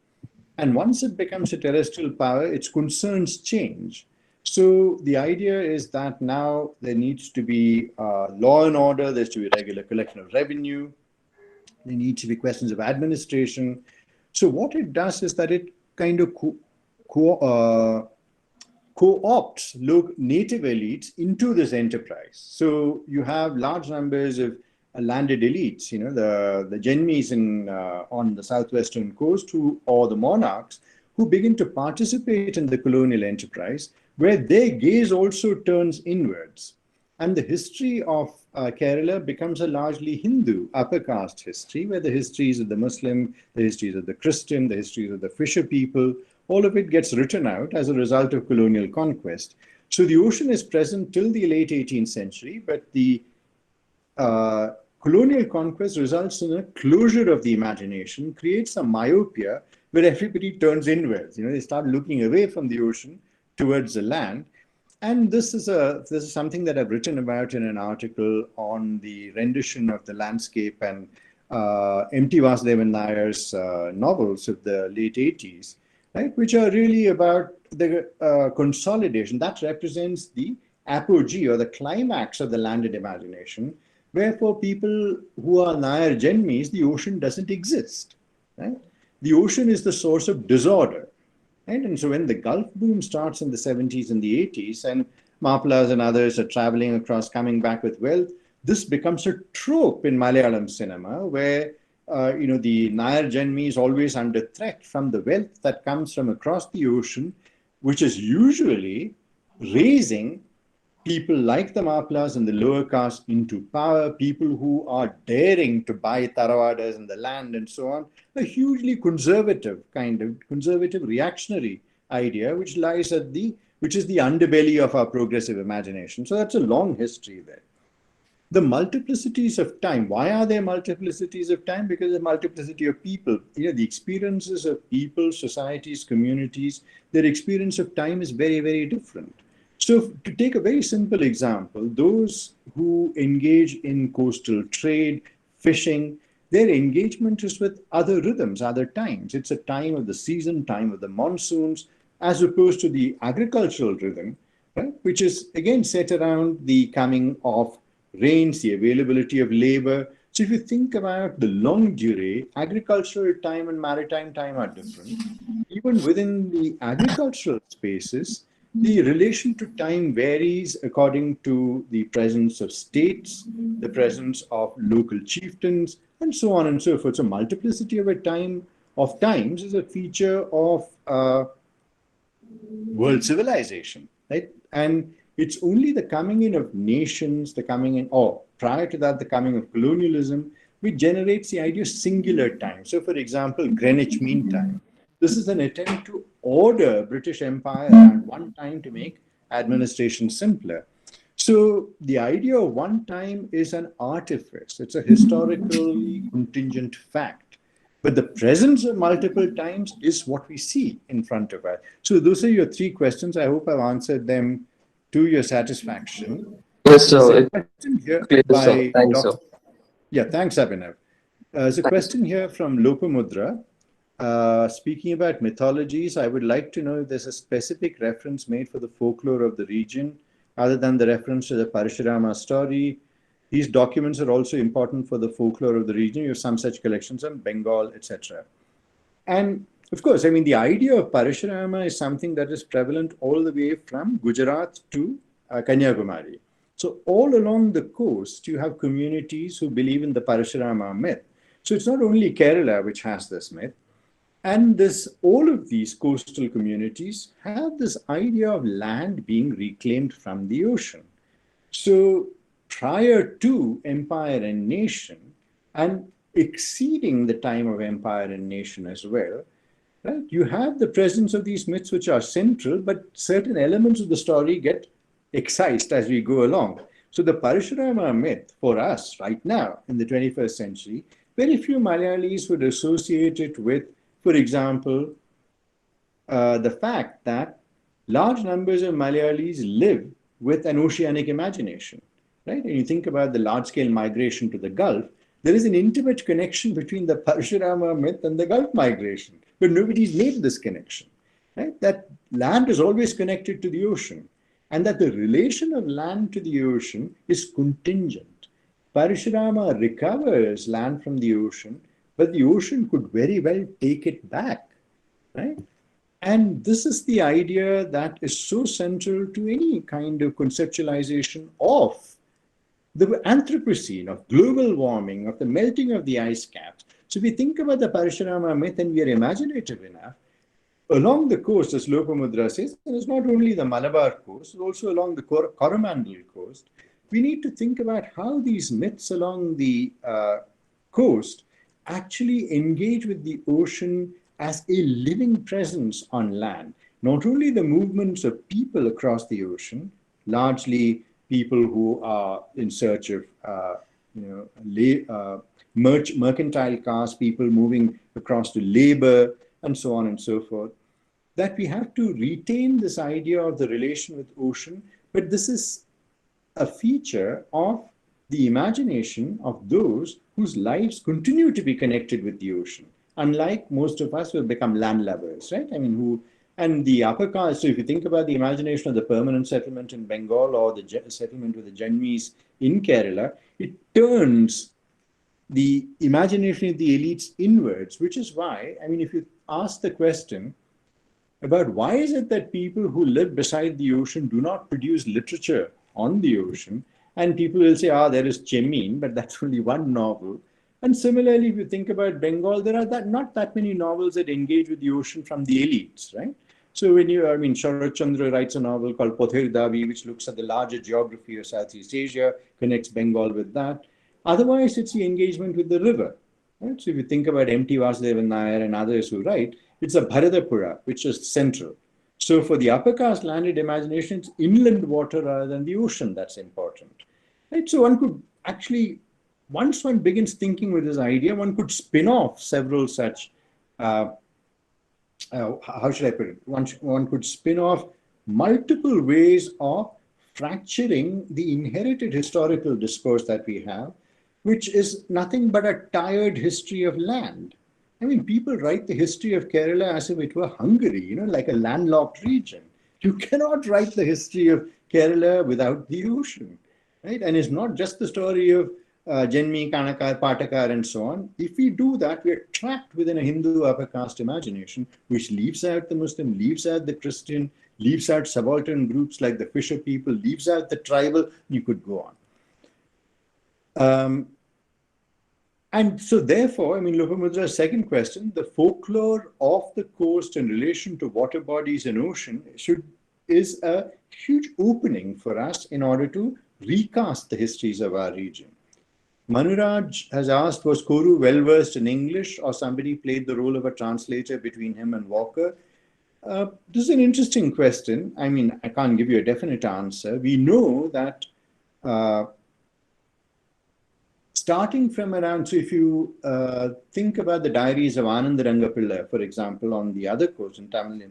And once it becomes a terrestrial power, its concerns change. So the idea is that now there needs to be law and order, there's to be regular collection of revenue, there need to be questions of administration. So what it does is that it kind of co-opts native elites into this enterprise. So you have large numbers of landed elites, you know, the Genmis on the southwestern coast, or the monarchs, who begin to participate in the colonial enterprise, where their gaze also turns inwards. And the history of Kerala becomes a largely Hindu upper caste history, where the histories of the Muslim, the histories of the Christian, the histories of the fisher people, all of it gets written out as a result of colonial conquest. So the ocean is present till the late 18th century, but the colonial conquest results in a closure of the imagination, creates a myopia where everybody turns inwards. They start looking away from the ocean towards the land. And this is something that I've written about in an article on the rendition of the landscape and M.T. Vasudevan Nayar's novels of the late 80s, right, which are really about the consolidation. That represents the apogee or the climax of the landed imagination, where for people who are Nayar Janmis, the ocean doesn't exist. Right? The ocean is the source of disorder. Right? And so when the Gulf boom starts in the 70s and the 80s, and Maplas and others are traveling across, coming back with wealth, this becomes a trope in Malayalam cinema, where the Nayar Janmi is always under threat from the wealth that comes from across the ocean, which is usually raising people like the Maplas and the lower caste into power, people who are daring to buy Taravadas and the land and so on, a hugely conservative reactionary idea, which is the underbelly of our progressive imagination. So that's a long history there. The multiplicities of time. Why are there multiplicities of time? Because there's multiplicity of people. The experiences of people, societies, communities, their experience of time is very, very different. So to take a very simple example, those who engage in coastal trade, fishing, their engagement is with other rhythms, other times. It's a time of the season, time of the monsoons, as opposed to the agricultural rhythm, right, which is again set around the coming of rains, the availability of labor. So if you think about the longue durée, agricultural time and maritime time are different. Even within the agricultural spaces, the relation to time varies according to the presence of states, the presence of local chieftains, and so on and so forth. So multiplicity of times is a feature of world civilization, right? And it's only the coming in of nations, prior to that, the coming of colonialism, which generates the idea of singular time. So, for example, Greenwich Mean Time. This is an attempt to order British Empire around one time to make administration simpler. So the idea of one time is an artifice. It's a historically contingent fact. But the presence of multiple times is what we see in front of us. So those are your three questions. I hope I've answered them to your satisfaction. Yes, sir. There's a question here by Thanks, sir. Yeah, thanks, Abhinav. There's a question here from Lopamudra. Speaking about mythologies, I would like to know if there's a specific reference made for the folklore of the region, other than the reference to the Parashurama story. These documents are also important for the folklore of the region. You have some such collections on Bengal, etc. And of course, the idea of Parashurama is something that is prevalent all the way from Gujarat to Kanyakumari. So all along the coast, you have communities who believe in the Parashurama myth. So it's not only Kerala which has this myth. And all of these coastal communities have this idea of land being reclaimed from the ocean. So prior to empire and nation, and exceeding the time of empire and nation as well, right, you have the presence of these myths which are central, but certain elements of the story get excised as we go along. So the Parashurama myth for us right now in the 21st century, very few Malayalis would associate it with, for example, the fact that large numbers of Malayalis live with an oceanic imagination, right? And you think about the large-scale migration to the Gulf, there is an intimate connection between the Parashurama myth and the Gulf migration, but nobody's made this connection, right? That land is always connected to the ocean, and that the relation of land to the ocean is contingent. Parashurama recovers land from the ocean, but the ocean could very well take it back, right? And this is the idea that is so central to any kind of conceptualization of the Anthropocene, of global warming, of the melting of the ice caps. So if we think about the Parashurama myth and we are imaginative enough, along the coast, as Lopamudra says, and it's not only the Malabar coast, it's also along the Coromandel coast, we need to think about how these myths along the coast actually engage with the ocean as a living presence on land. Not only the movements of people across the ocean, largely people who are in search of mercantile class, people moving across to labor, and so on and so forth, that we have to retain this idea of the relation with ocean, but this is a feature of the imagination of those whose lives continue to be connected with the ocean, unlike most of us who have become landlubbers, right? I mean, and the upper caste, so if you think about the imagination of the permanent settlement in Bengal or the settlement with the Janmis in Kerala, it turns the imagination of the elites inwards, which is why, I mean, if you ask the question about why is it that people who live beside the ocean do not produce literature on the ocean, and people will say, there is Chemin, but that's only one novel. And similarly, if you think about Bengal, there are not that many novels that engage with the ocean from the elites, right? So Sharat Chandra writes a novel called Pothir Davi, which looks at the larger geography of Southeast Asia, connects Bengal with that. Otherwise, it's the engagement with the river. Right? So if you think about M.T. Vasudevan Nair and others who write, it's a Bharatapura, which is central. So for the upper caste landed imagination, it's inland water rather than the ocean that's important. Right? So one could actually, once one begins thinking with this idea, one could spin off several such, how should I put it? One could spin off multiple ways of fracturing the inherited historical discourse that we have, which is nothing but a tired history of land. I mean, people write the history of Kerala as if it were Hungary, like a landlocked region. You cannot write the history of Kerala without the ocean, right? And it's not just the story of Janmi, Kanakar, Patakar, and so on. If we do that, we are trapped within a Hindu upper caste imagination, which leaves out the Muslim, leaves out the Christian, leaves out subaltern groups like the fisher people, leaves out the tribal. You could go on. And so therefore, I mean, Lopamudra's second question, the folklore of the coast in relation to water bodies and ocean is a huge opening for us in order to recast the histories of our region. Manuraj has asked, was Koru well-versed in English or somebody played the role of a translator between him and Walker? This is an interesting question. I mean, I can't give you a definite answer. We know that starting from around, so if you think about the diaries of Anandaranga Pillai, for example, on the other coast in Tamil,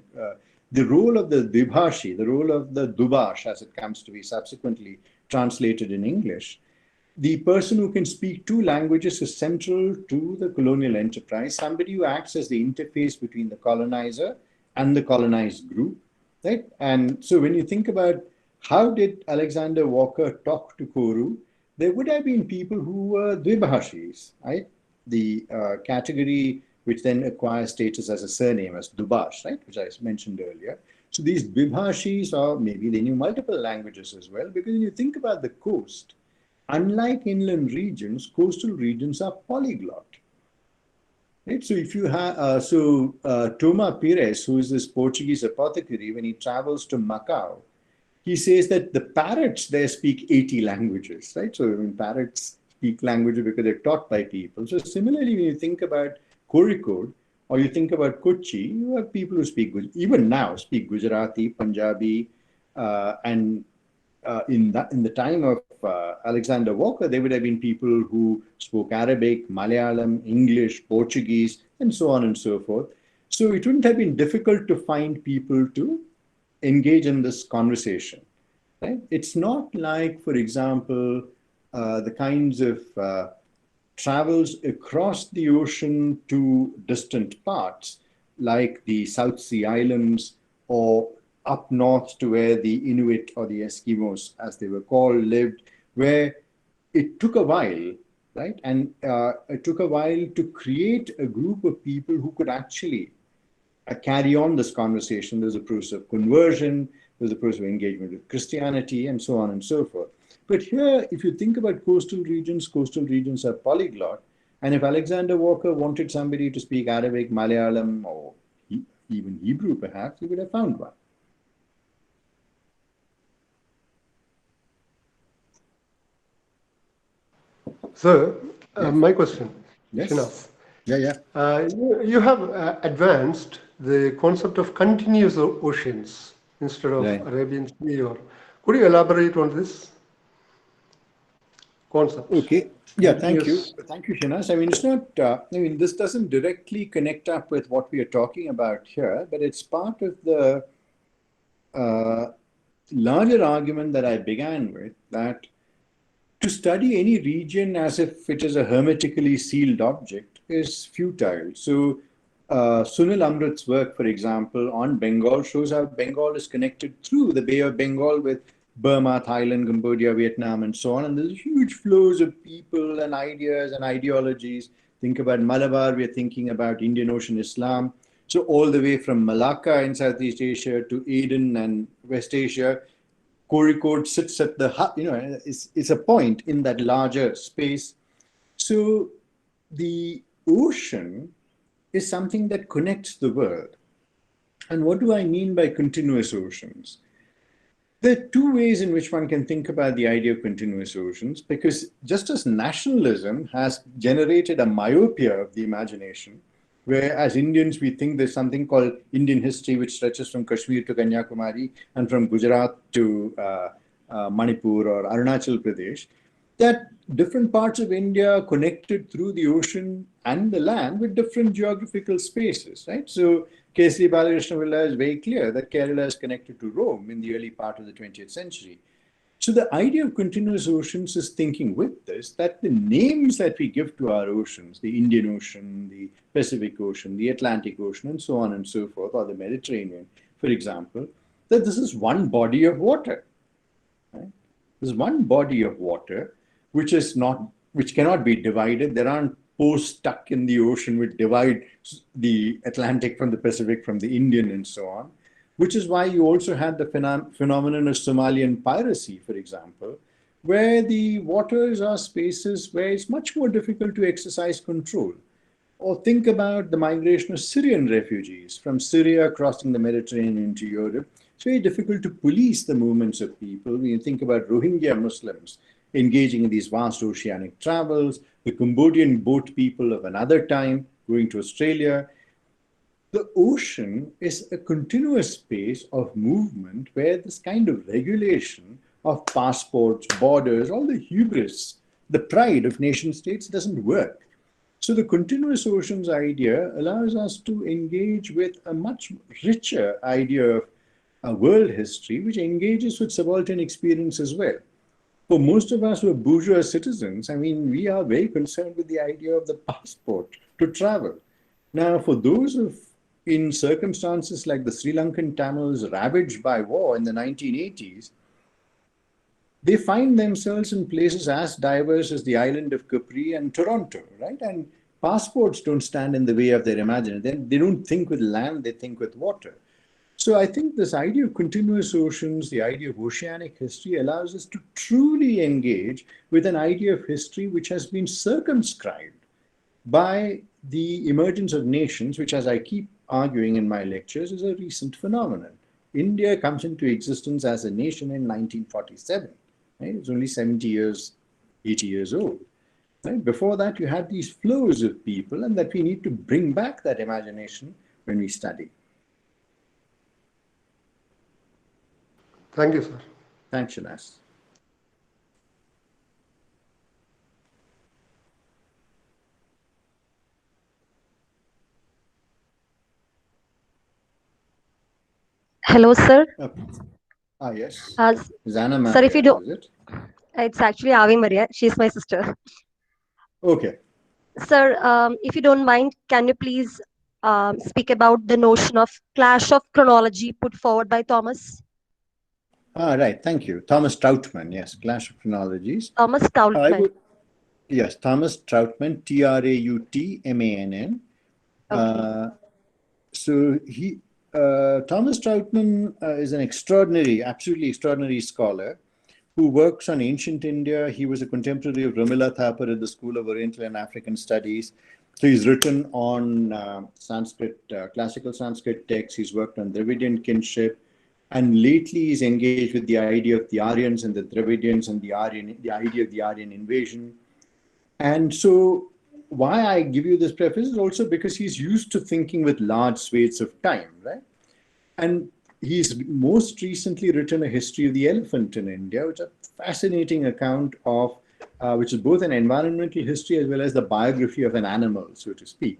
the role of the Dibhashi, the role of the Dubash, as it comes to be subsequently translated in English, the person who can speak two languages is central to the colonial enterprise, somebody who acts as the interface between the colonizer and the colonized group, right? And so when you think about how did Alexander Walker talk to Koru, there would have been people who were Dvibhashis, right? The category which then acquires status as a surname, as Dubash, right? Which I mentioned earlier. So these Dvibhashis, or maybe they knew multiple languages as well, because when you think about the coast, unlike inland regions, coastal regions are polyglot. Right? So if you have, Toma Pires, who is this Portuguese apothecary, when he travels to Macau, he says that the parrots there speak 80 languages, right? So I mean, parrots speak languages because they're taught by people. So similarly, when you think about Kozhikode or you think about Kochi, you have people who speak, even now, speak Gujarati, Punjabi, and in the time of Alexander Walker, there would have been people who spoke Arabic, Malayalam, English, Portuguese, and so on and so forth. So it wouldn't have been difficult to find people to engage in this conversation. Right? It's not like, for example, the kinds of travels across the ocean to distant parts, like the South Sea Islands or up north to where the Inuit or the Eskimos, as they were called, lived, where it took a while, right? And it took a while to create a group of people who could actually carry on this conversation. There's a process of conversion, there's a process of engagement with Christianity, and so on and so forth. But here, if you think about coastal regions are polyglot. And if Alexander Walker wanted somebody to speak Arabic, Malayalam, or even Hebrew, perhaps, he would have found one. Sir, Yes. my question, Yes. Shinas. Yeah. You have advanced the concept of continuous oceans instead of Right. Arabian Sea. Or could you elaborate on this concept? Okay. Yeah, thank you. Continuous. Thank you, Shinas. I mean, it's not, this doesn't directly connect up with what we are talking about here, but it's part of the larger argument that I began with, that to study any region as if it is a hermetically sealed object is futile. So, Sunil Amrit's work, for example, on Bengal shows how Bengal is connected through the Bay of Bengal with Burma, Thailand, Cambodia, Vietnam, and so on. And there's huge flows of people and ideas and ideologies. Think about Malabar, we're thinking about Indian Ocean Islam. So, all the way from Malacca in Southeast Asia to Aden and West Asia, Kozhikode sits at the hub, it's a point in that larger space. So the ocean is something that connects the world. And what do I mean by continuous oceans? There are two ways in which one can think about the idea of continuous oceans, because just as nationalism has generated a myopia of the imagination, where as Indians we think there's something called Indian history, which stretches from Kashmir to Kanyakumari and from Gujarat to Manipur or Arunachal Pradesh, that different parts of India are connected through the ocean and the land with different geographical spaces, right? So K.C. Balakrishna Villa is very clear that Kerala is connected to Rome in the early part of the 20th century. So the idea of continuous oceans is thinking with this, that the names that we give to our oceans, the Indian Ocean, the Pacific Ocean, the Atlantic Ocean, and so on and so forth, or the Mediterranean, for example, that this is one body of water. Right? This is one body of water which cannot be divided. There aren't posts stuck in the ocean which divide the Atlantic from the Pacific from the Indian and so on. Which is why you also had the phenomenon of Somalian piracy, for example, where the waters are spaces where it's much more difficult to exercise control. Or think about the migration of Syrian refugees from Syria crossing the Mediterranean into Europe. It's very difficult to police the movements of people. When you think about Rohingya Muslims engaging in these vast oceanic travels, the Cambodian boat people of another time going to Australia. The ocean is a continuous space of movement where this kind of regulation of passports, borders, all the hubris, the pride of nation states doesn't work. So the continuous oceans idea allows us to engage with a much richer idea of world history, which engages with subaltern experience as well. For most of us who are bourgeois citizens, I mean, we are very concerned with the idea of the passport to travel. Now, for those in circumstances like the Sri Lankan Tamils ravaged by war in the 1980s, they find themselves in places as diverse as the island of Capri and Toronto, right? And passports don't stand in the way of their imagination. They don't think with land, they think with water. So I think this idea of continuous oceans, the idea of oceanic history allows us to truly engage with an idea of history which has been circumscribed by the emergence of nations, which, as I keep arguing in my lectures, is a recent phenomenon. India comes into existence as a nation in 1947. Right? It's only 70 years, 80 years old. Right? Before that, you had these flows of people, and that we need to bring back that imagination when we study. Thank you, sir. Thanks, Shinas. Hello, sir. Yes. S- Zana Sir, if you Maria, do, is it? it's actually Avi Maria. She's my sister. Okay. Sir, if you don't mind, can you please speak about the notion of clash of chronology put forward by Thomas? Right. Thank you. Thomas Troutman. Yes. Clash of Chronologies. Thomas Stoutman. Yes. Thomas Troutman. Trautmann. Okay. So Thomas Troutman is an absolutely extraordinary scholar who works on ancient India. He was a contemporary of Ramila Thapar at the School of Oriental and African Studies. So he's written on Sanskrit, classical Sanskrit texts. He's worked on Dravidian kinship. And lately he's engaged with the idea of the Aryans and the Dravidians and the idea of the Aryan invasion. And so why I give you this preface is also because he's used to thinking with large swathes of time, right? And he's most recently written a history of the elephant in India, which is a fascinating account of, which is both an environmental history as well as the biography of an animal, so to speak.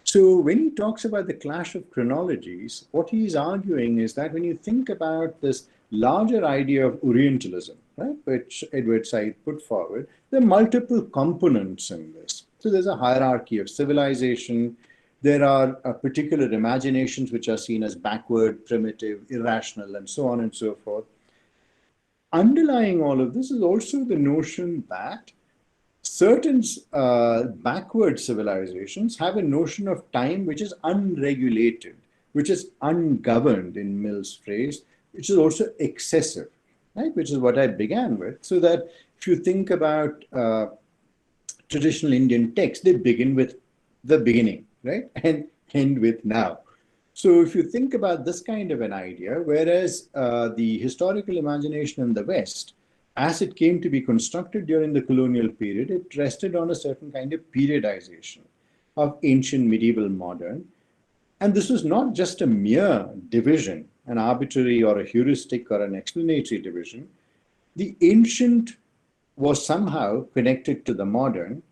So when he talks about the clash of chronologies, what he's arguing is that when you think about this larger idea of Orientalism, right, which Edward Said put forward, there are multiple components in this. So there's a hierarchy of civilization. There are particular imaginations which are seen as backward, primitive, irrational, and so on and so forth. Underlying all of this is also the notion that certain backward civilizations have a notion of time which is unregulated, which is ungoverned in Mill's phrase, which is also excessive, right? Which is what I began with. So that if you think about traditional Indian texts, they begin with the beginning, right? And end with now. So if you think about this kind of an idea, whereas the historical imagination in the West, as it came to be constructed during the colonial period, it rested on a certain kind of periodization of ancient, medieval, modern. And this was not just a mere division, an arbitrary or a heuristic or an explanatory division. The ancient was somehow connected to the modern,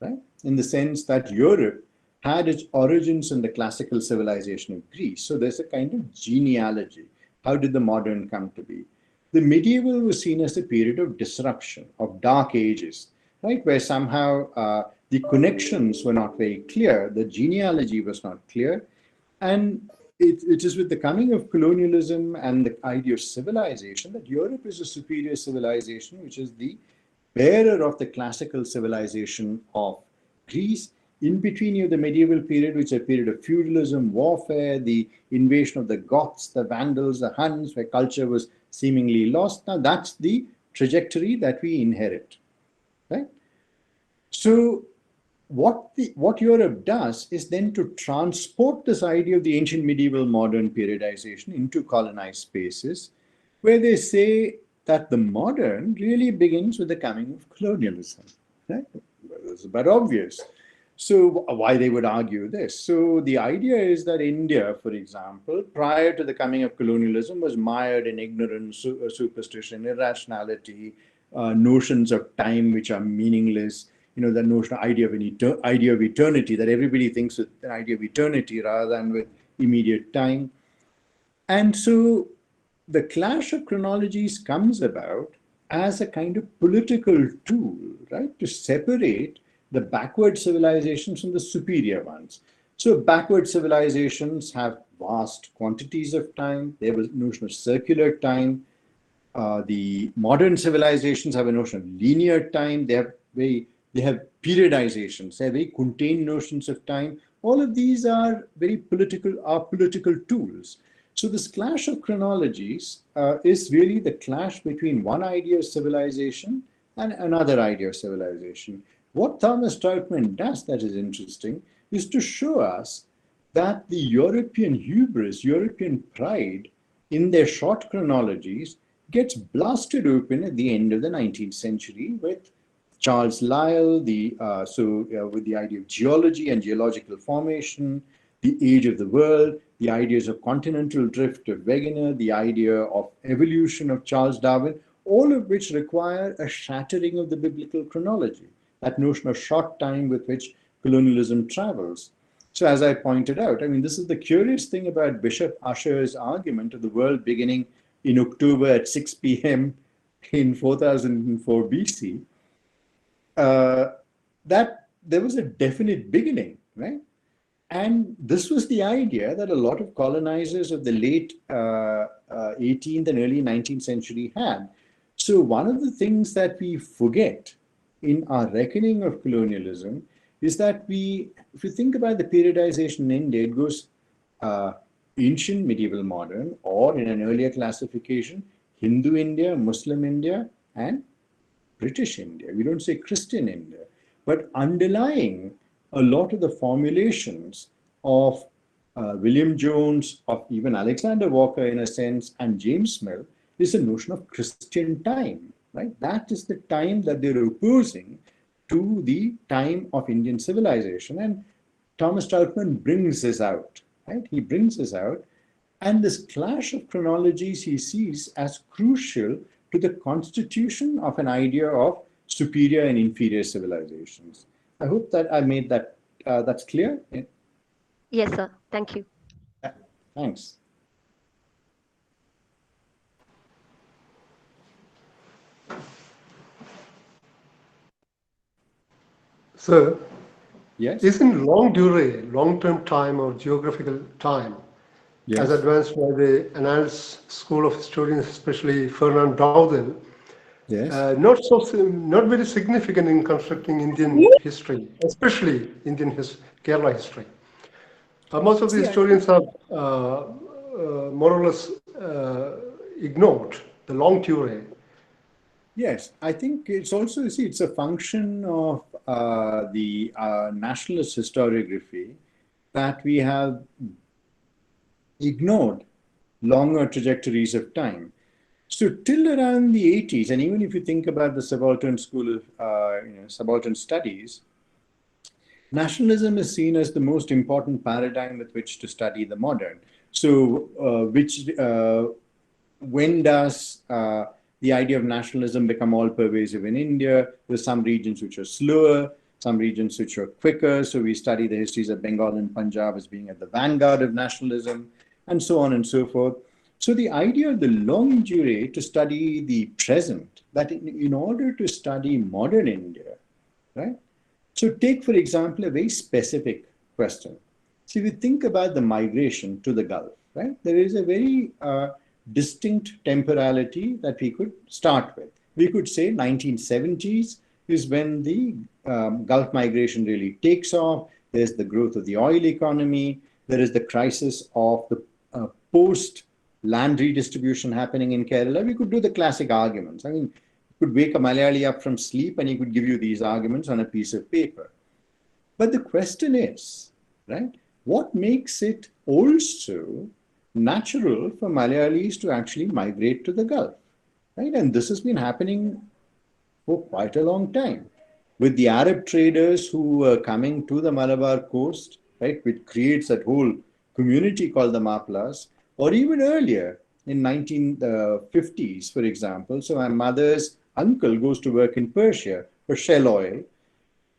right? In the sense that Europe had its origins in the classical civilization of Greece. So there's a kind of genealogy. How did the modern come to be? The medieval was seen as a period of disruption, of dark ages, right? Where somehow the connections were not very clear, the genealogy was not clear. And it is with the coming of colonialism and the idea of civilization that Europe is a superior civilization, which is the bearer of the classical civilization of Greece. In between, you have the medieval period, which is a period of feudalism, warfare, the invasion of the Goths, the Vandals, the Huns, where culture was seemingly lost. Now, that's the trajectory that we inherit, right? So what Europe does is then to transport this idea of the ancient, medieval, modern periodization into colonized spaces, where they say that the modern really begins with the coming of colonialism, right? It's about obvious. So why they would argue this? So the idea is that India, for example, prior to the coming of colonialism, was mired in ignorance, superstition, irrationality, notions of time which are meaningless. You know, the notion, idea of eternity, that everybody thinks with an idea of eternity rather than with immediate time. And so the clash of chronologies comes about as a kind of political tool, right, to separate the backward civilizations from the superior ones. So backward civilizations have vast quantities of time. They have a notion of circular time. The modern civilizations have a notion of linear time. They have periodizations. They have very contained notions of time. All of these are political tools. So this clash of chronologies is really the clash between one idea of civilization and another idea of civilization. What Thomas Troutman does that is interesting is to show us that the European hubris, European pride in their short chronologies gets blasted open at the end of the 19th century with Charles Lyell, with the idea of geology and geological formation, the age of the world, the ideas of continental drift of Wegener, the idea of evolution of Charles Darwin, all of which require a shattering of the biblical chronology, that notion of short time with which colonialism travels. So as I pointed out, I mean, this is the curious thing about Bishop Ussher's argument of the world beginning in October at 6 p.m. in 4004 BC, that there was a definite beginning, right? And this was the idea that a lot of colonizers of the late 18th and early 19th century had. So one of the things that we forget in our reckoning of colonialism is that if you think about the periodization in India, it goes ancient, medieval, modern, or in an earlier classification, Hindu India, Muslim India, and British India. We don't say Christian India. But underlying a lot of the formulations of William Jones, of even Alexander Walker in a sense, and James Mill is the notion of Christian time, right? That is the time that they're opposing to the time of Indian civilization. And Thomas Troutman brings this out, right? He brings this out. And this clash of chronologies he sees as crucial to the constitution of an idea of superior and inferior civilizations. I hope that I made that that's clear. Yes, sir. Thank you. Thanks. Sir, Yes. isn't long durée, long-term time or geographical time, Yes. as advanced by the Annals School of Historians, especially Fernand Braudel, Yes. not very significant in constructing Indian history, especially Kerala history. Most of the See, historians have more or less ignored the long durée. Yes, I think it's also, see, it's a function of the nationalist historiography that we have ignored longer trajectories of time. So till around the 80s, and even if you think about the subaltern school of subaltern studies, nationalism is seen as the most important paradigm with which to study the modern. So when does the idea of nationalism become all pervasive in India? There's some regions which are slower, some regions which are quicker. So we study the histories of Bengal and Punjab as being at the vanguard of nationalism, and so on and so forth. So the idea of the longue durée to study the present, that in order to study modern India, right? So take, for example, a very specific question. See, we think about the migration to the Gulf, right? There is a very distinct temporality that we could start with. We could say 1970s is when the Gulf migration really takes off. There's the growth of the oil economy. There is the crisis of the post land redistribution happening in Kerala. We could do the classic arguments. I mean, you could wake a Malayali up from sleep and he could give you these arguments on a piece of paper. But the question is, right, what makes it also natural for Malayalis to actually migrate to the Gulf, right? And this has been happening for quite a long time. With the Arab traders who were coming to the Malabar coast, right, which creates that whole community called the Maplas, or even earlier in 1950s, for example. So my mother's uncle goes to work in Persia for Shell Oil.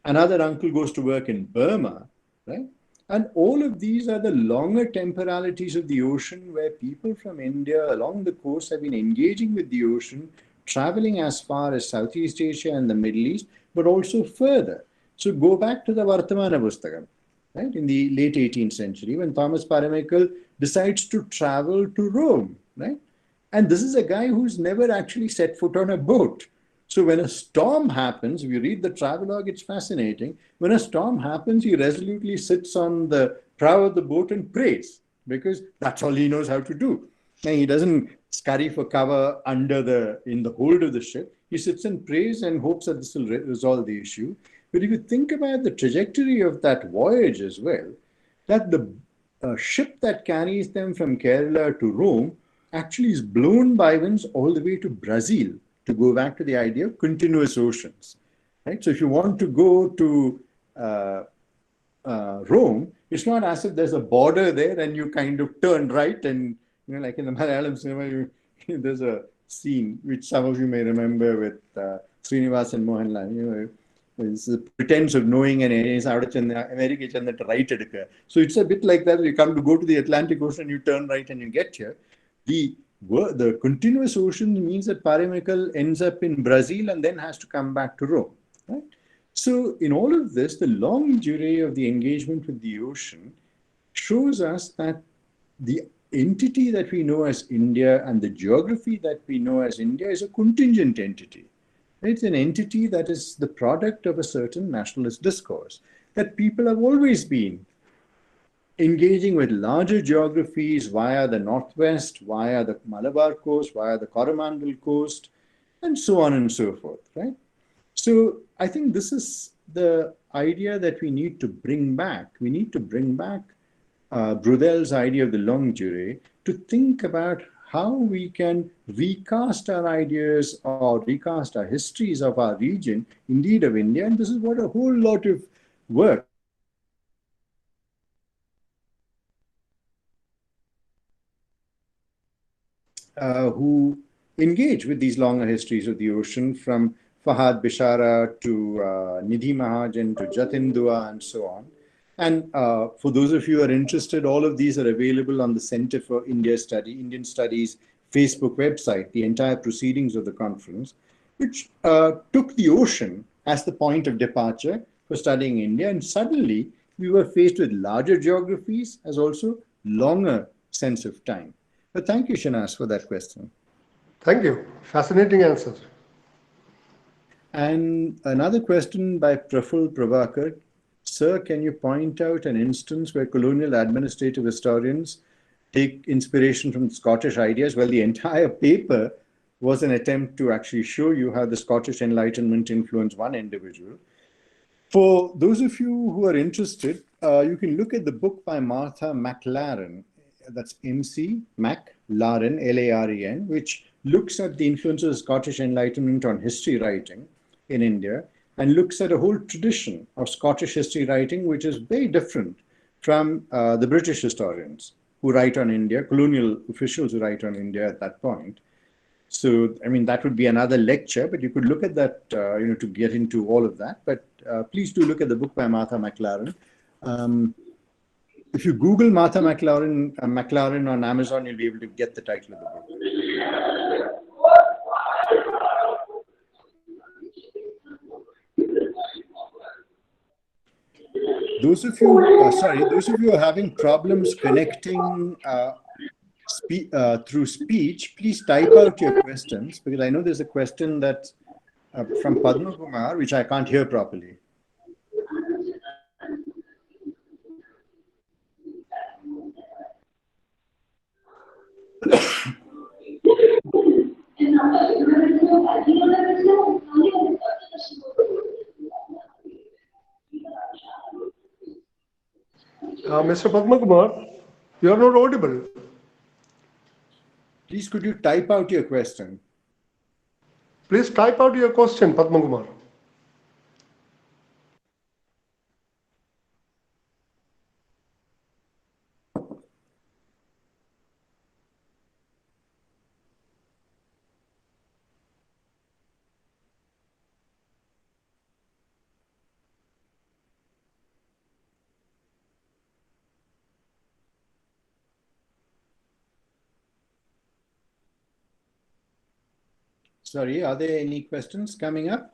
Another uncle goes to work in Burma, right? And all of these are the longer temporalities of the ocean where people from India along the coast have been engaging with the ocean, traveling as far as Southeast Asia and the Middle East, but also further. So go back to the Vartamana Pustakam, right? In the late 18th century, when Thomas Paramichael decides to travel to Rome, right? And this is a guy who's never actually set foot on a boat. So when a storm happens, if you read the travelogue, it's fascinating. When a storm happens, he resolutely sits on the prow of the boat and prays, because that's all he knows how to do. And he doesn't scurry for cover in the hold of the ship. He sits and prays and hopes that this will resolve the issue. But if you think about the trajectory of that voyage as well, that the ship that carries them from Kerala to Rome actually is blown by winds all the way to Brazil, to go back to the idea of continuous oceans, right? So if you want to go to Rome, it's not as if there's a border there and you kind of turn right and, like in the Malayalam cinema, there's a scene which some of you may remember with Srinivas and Mohanlal, it's the pretense of knowing an area is out of America right. So it's a bit like that. You come to go to the Atlantic Ocean, you turn right and you get here. The continuous ocean means that Paramichael ends up in Brazil and then has to come back to Rome, right? So in all of this, the long durée of the engagement with the ocean shows us that the entity that we know as India and the geography that we know as India is a contingent entity. It's an entity that is the product of a certain nationalist discourse, that people have always been engaging with larger geographies via the Northwest, via the Malabar coast, via the Coromandel coast, and so on and so forth, right? So I think this is the idea that we need to bring back. We need to bring back Brudel's idea of the longue durée to think about how we can recast our ideas or recast our histories of our region, indeed of India. And this is what a whole lot of work who engage with these longer histories of the ocean, from Fahad Bishara to Nidhi Mahajan to Jatin Dua and so on. And for those of you who are interested, all of these are available on the Center for Indian Studies Facebook website, the entire proceedings of the conference, which took the ocean as the point of departure for studying India. And suddenly we were faced with larger geographies as also longer sense of time. But thank you, Shanas, for that question. Thank you. Fascinating answer. And another question by Praful Prabhakar. Sir, can you point out an instance where colonial administrative historians take inspiration from Scottish ideas? Well, the entire paper was an attempt to actually show you how the Scottish Enlightenment influenced one individual. For those of you who are interested, you can look at the book by Martha McLaren. That's MC McLaren, Laren, which looks at the influence of the Scottish Enlightenment on history writing in India, and looks at a whole tradition of Scottish history writing, which is very different from the British historians who write on India, colonial officials who write on India at that point. So, I mean, that would be another lecture, but you could look at that, to get into all of that. But please do look at the book by Martha McLaren. If you Google Martha McLaren on Amazon, you'll be able to get the title of the book. Those of you who are having problems connecting through speech, please type out your questions, because I know there's a question that from Padma Kumar, which I can't hear properly. Mr. Padma Kumar, you are not audible. Please, could you type out your question? Please type out your question, Padma Kumar. Sorry, are there any questions coming up?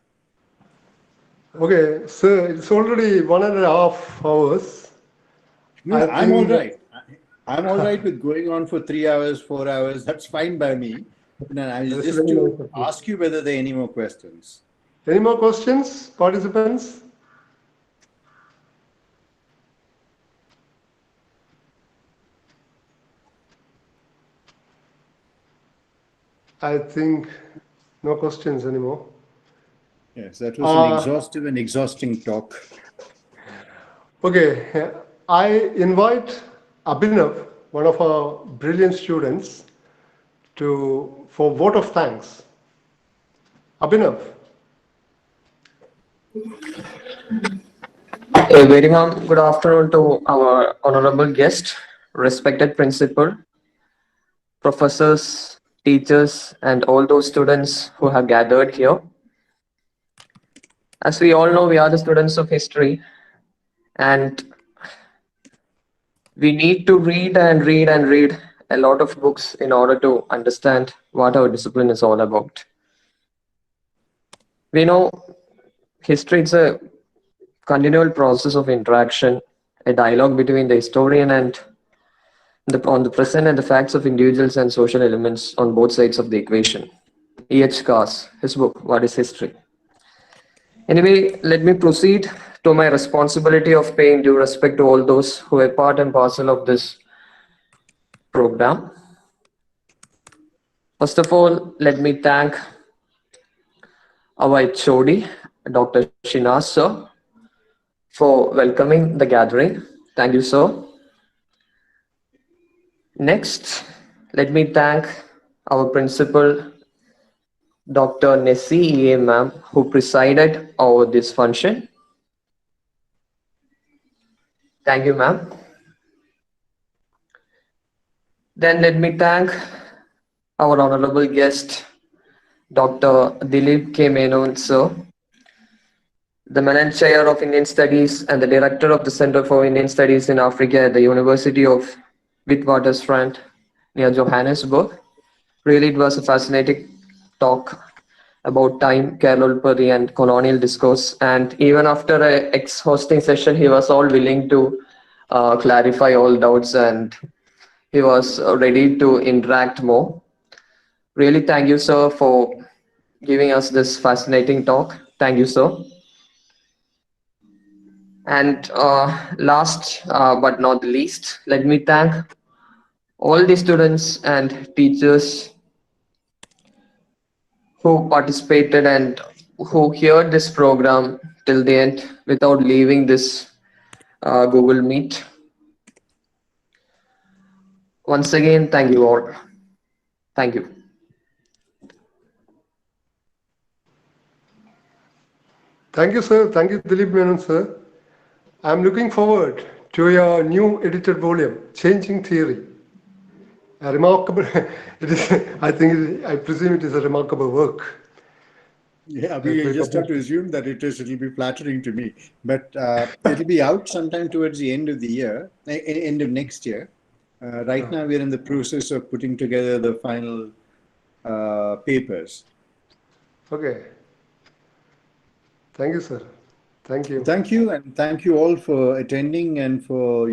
Okay, sir, it's already 1.5 hours. No, I'm all right. I'm all right with going on for 3 hours, 4 hours. That's fine by me. No, I was just to ask you whether there are any more questions. Any more questions, participants? I think no questions anymore. Yes, that was an exhaustive and exhausting talk. Okay, I invite Abhinav, one of our brilliant students, for vote of thanks. Abhinav. A very warm good afternoon to our honorable guest, respected principal, professors, teachers, and all those students who have gathered here. As we all know, we are the students of history, and we need to read and read and read a lot of books in order to understand what our discipline is all about. We know history is a continual process of interaction, a dialogue between the historian and on the present and the facts of individuals and social elements on both sides of the equation. E.H. Carr's, his book, What is History? Anyway, let me proceed to my responsibility of paying due respect to all those who are part and parcel of this program. First of all, let me thank our HOD, Dr. Shinas, sir, for welcoming the gathering. Thank you, sir. Next, let me thank our principal, Dr. Nessie E.A. ma'am, who presided over this function. Thank you, ma'am. Then let me thank our honorable guest, Dr. Dilip K. Menon, sir, the Menon Chair of Indian Studies and the Director of the Center for Indian Studies in Africa at the University of Witwatersrand near Johannesburg. Really, it was a fascinating talk about time, Keralolpatti and colonial discourse. And even after a ex-hosting session, he was all willing to clarify all doubts and he was ready to interact more. Really, thank you, sir, for giving us this fascinating talk. Thank you, sir. And last but not the least, let me thank all the students and teachers who participated and who heard this program till the end without leaving this Google Meet. Once again, thank you all. Thank you. Thank you, sir. Thank you, Dilip Menon, sir. I'm looking forward to your new edited volume, Changing Theory. A remarkable, it is, I presume it is a remarkable work. Yeah, we just have to assume that it'll be flattering to me. But it'll be out sometime towards the end of the year, end of next year. Right now, we're in the process of putting together the final papers. Okay. Thank you, sir. Thank you. Thank you, and thank you all for attending and for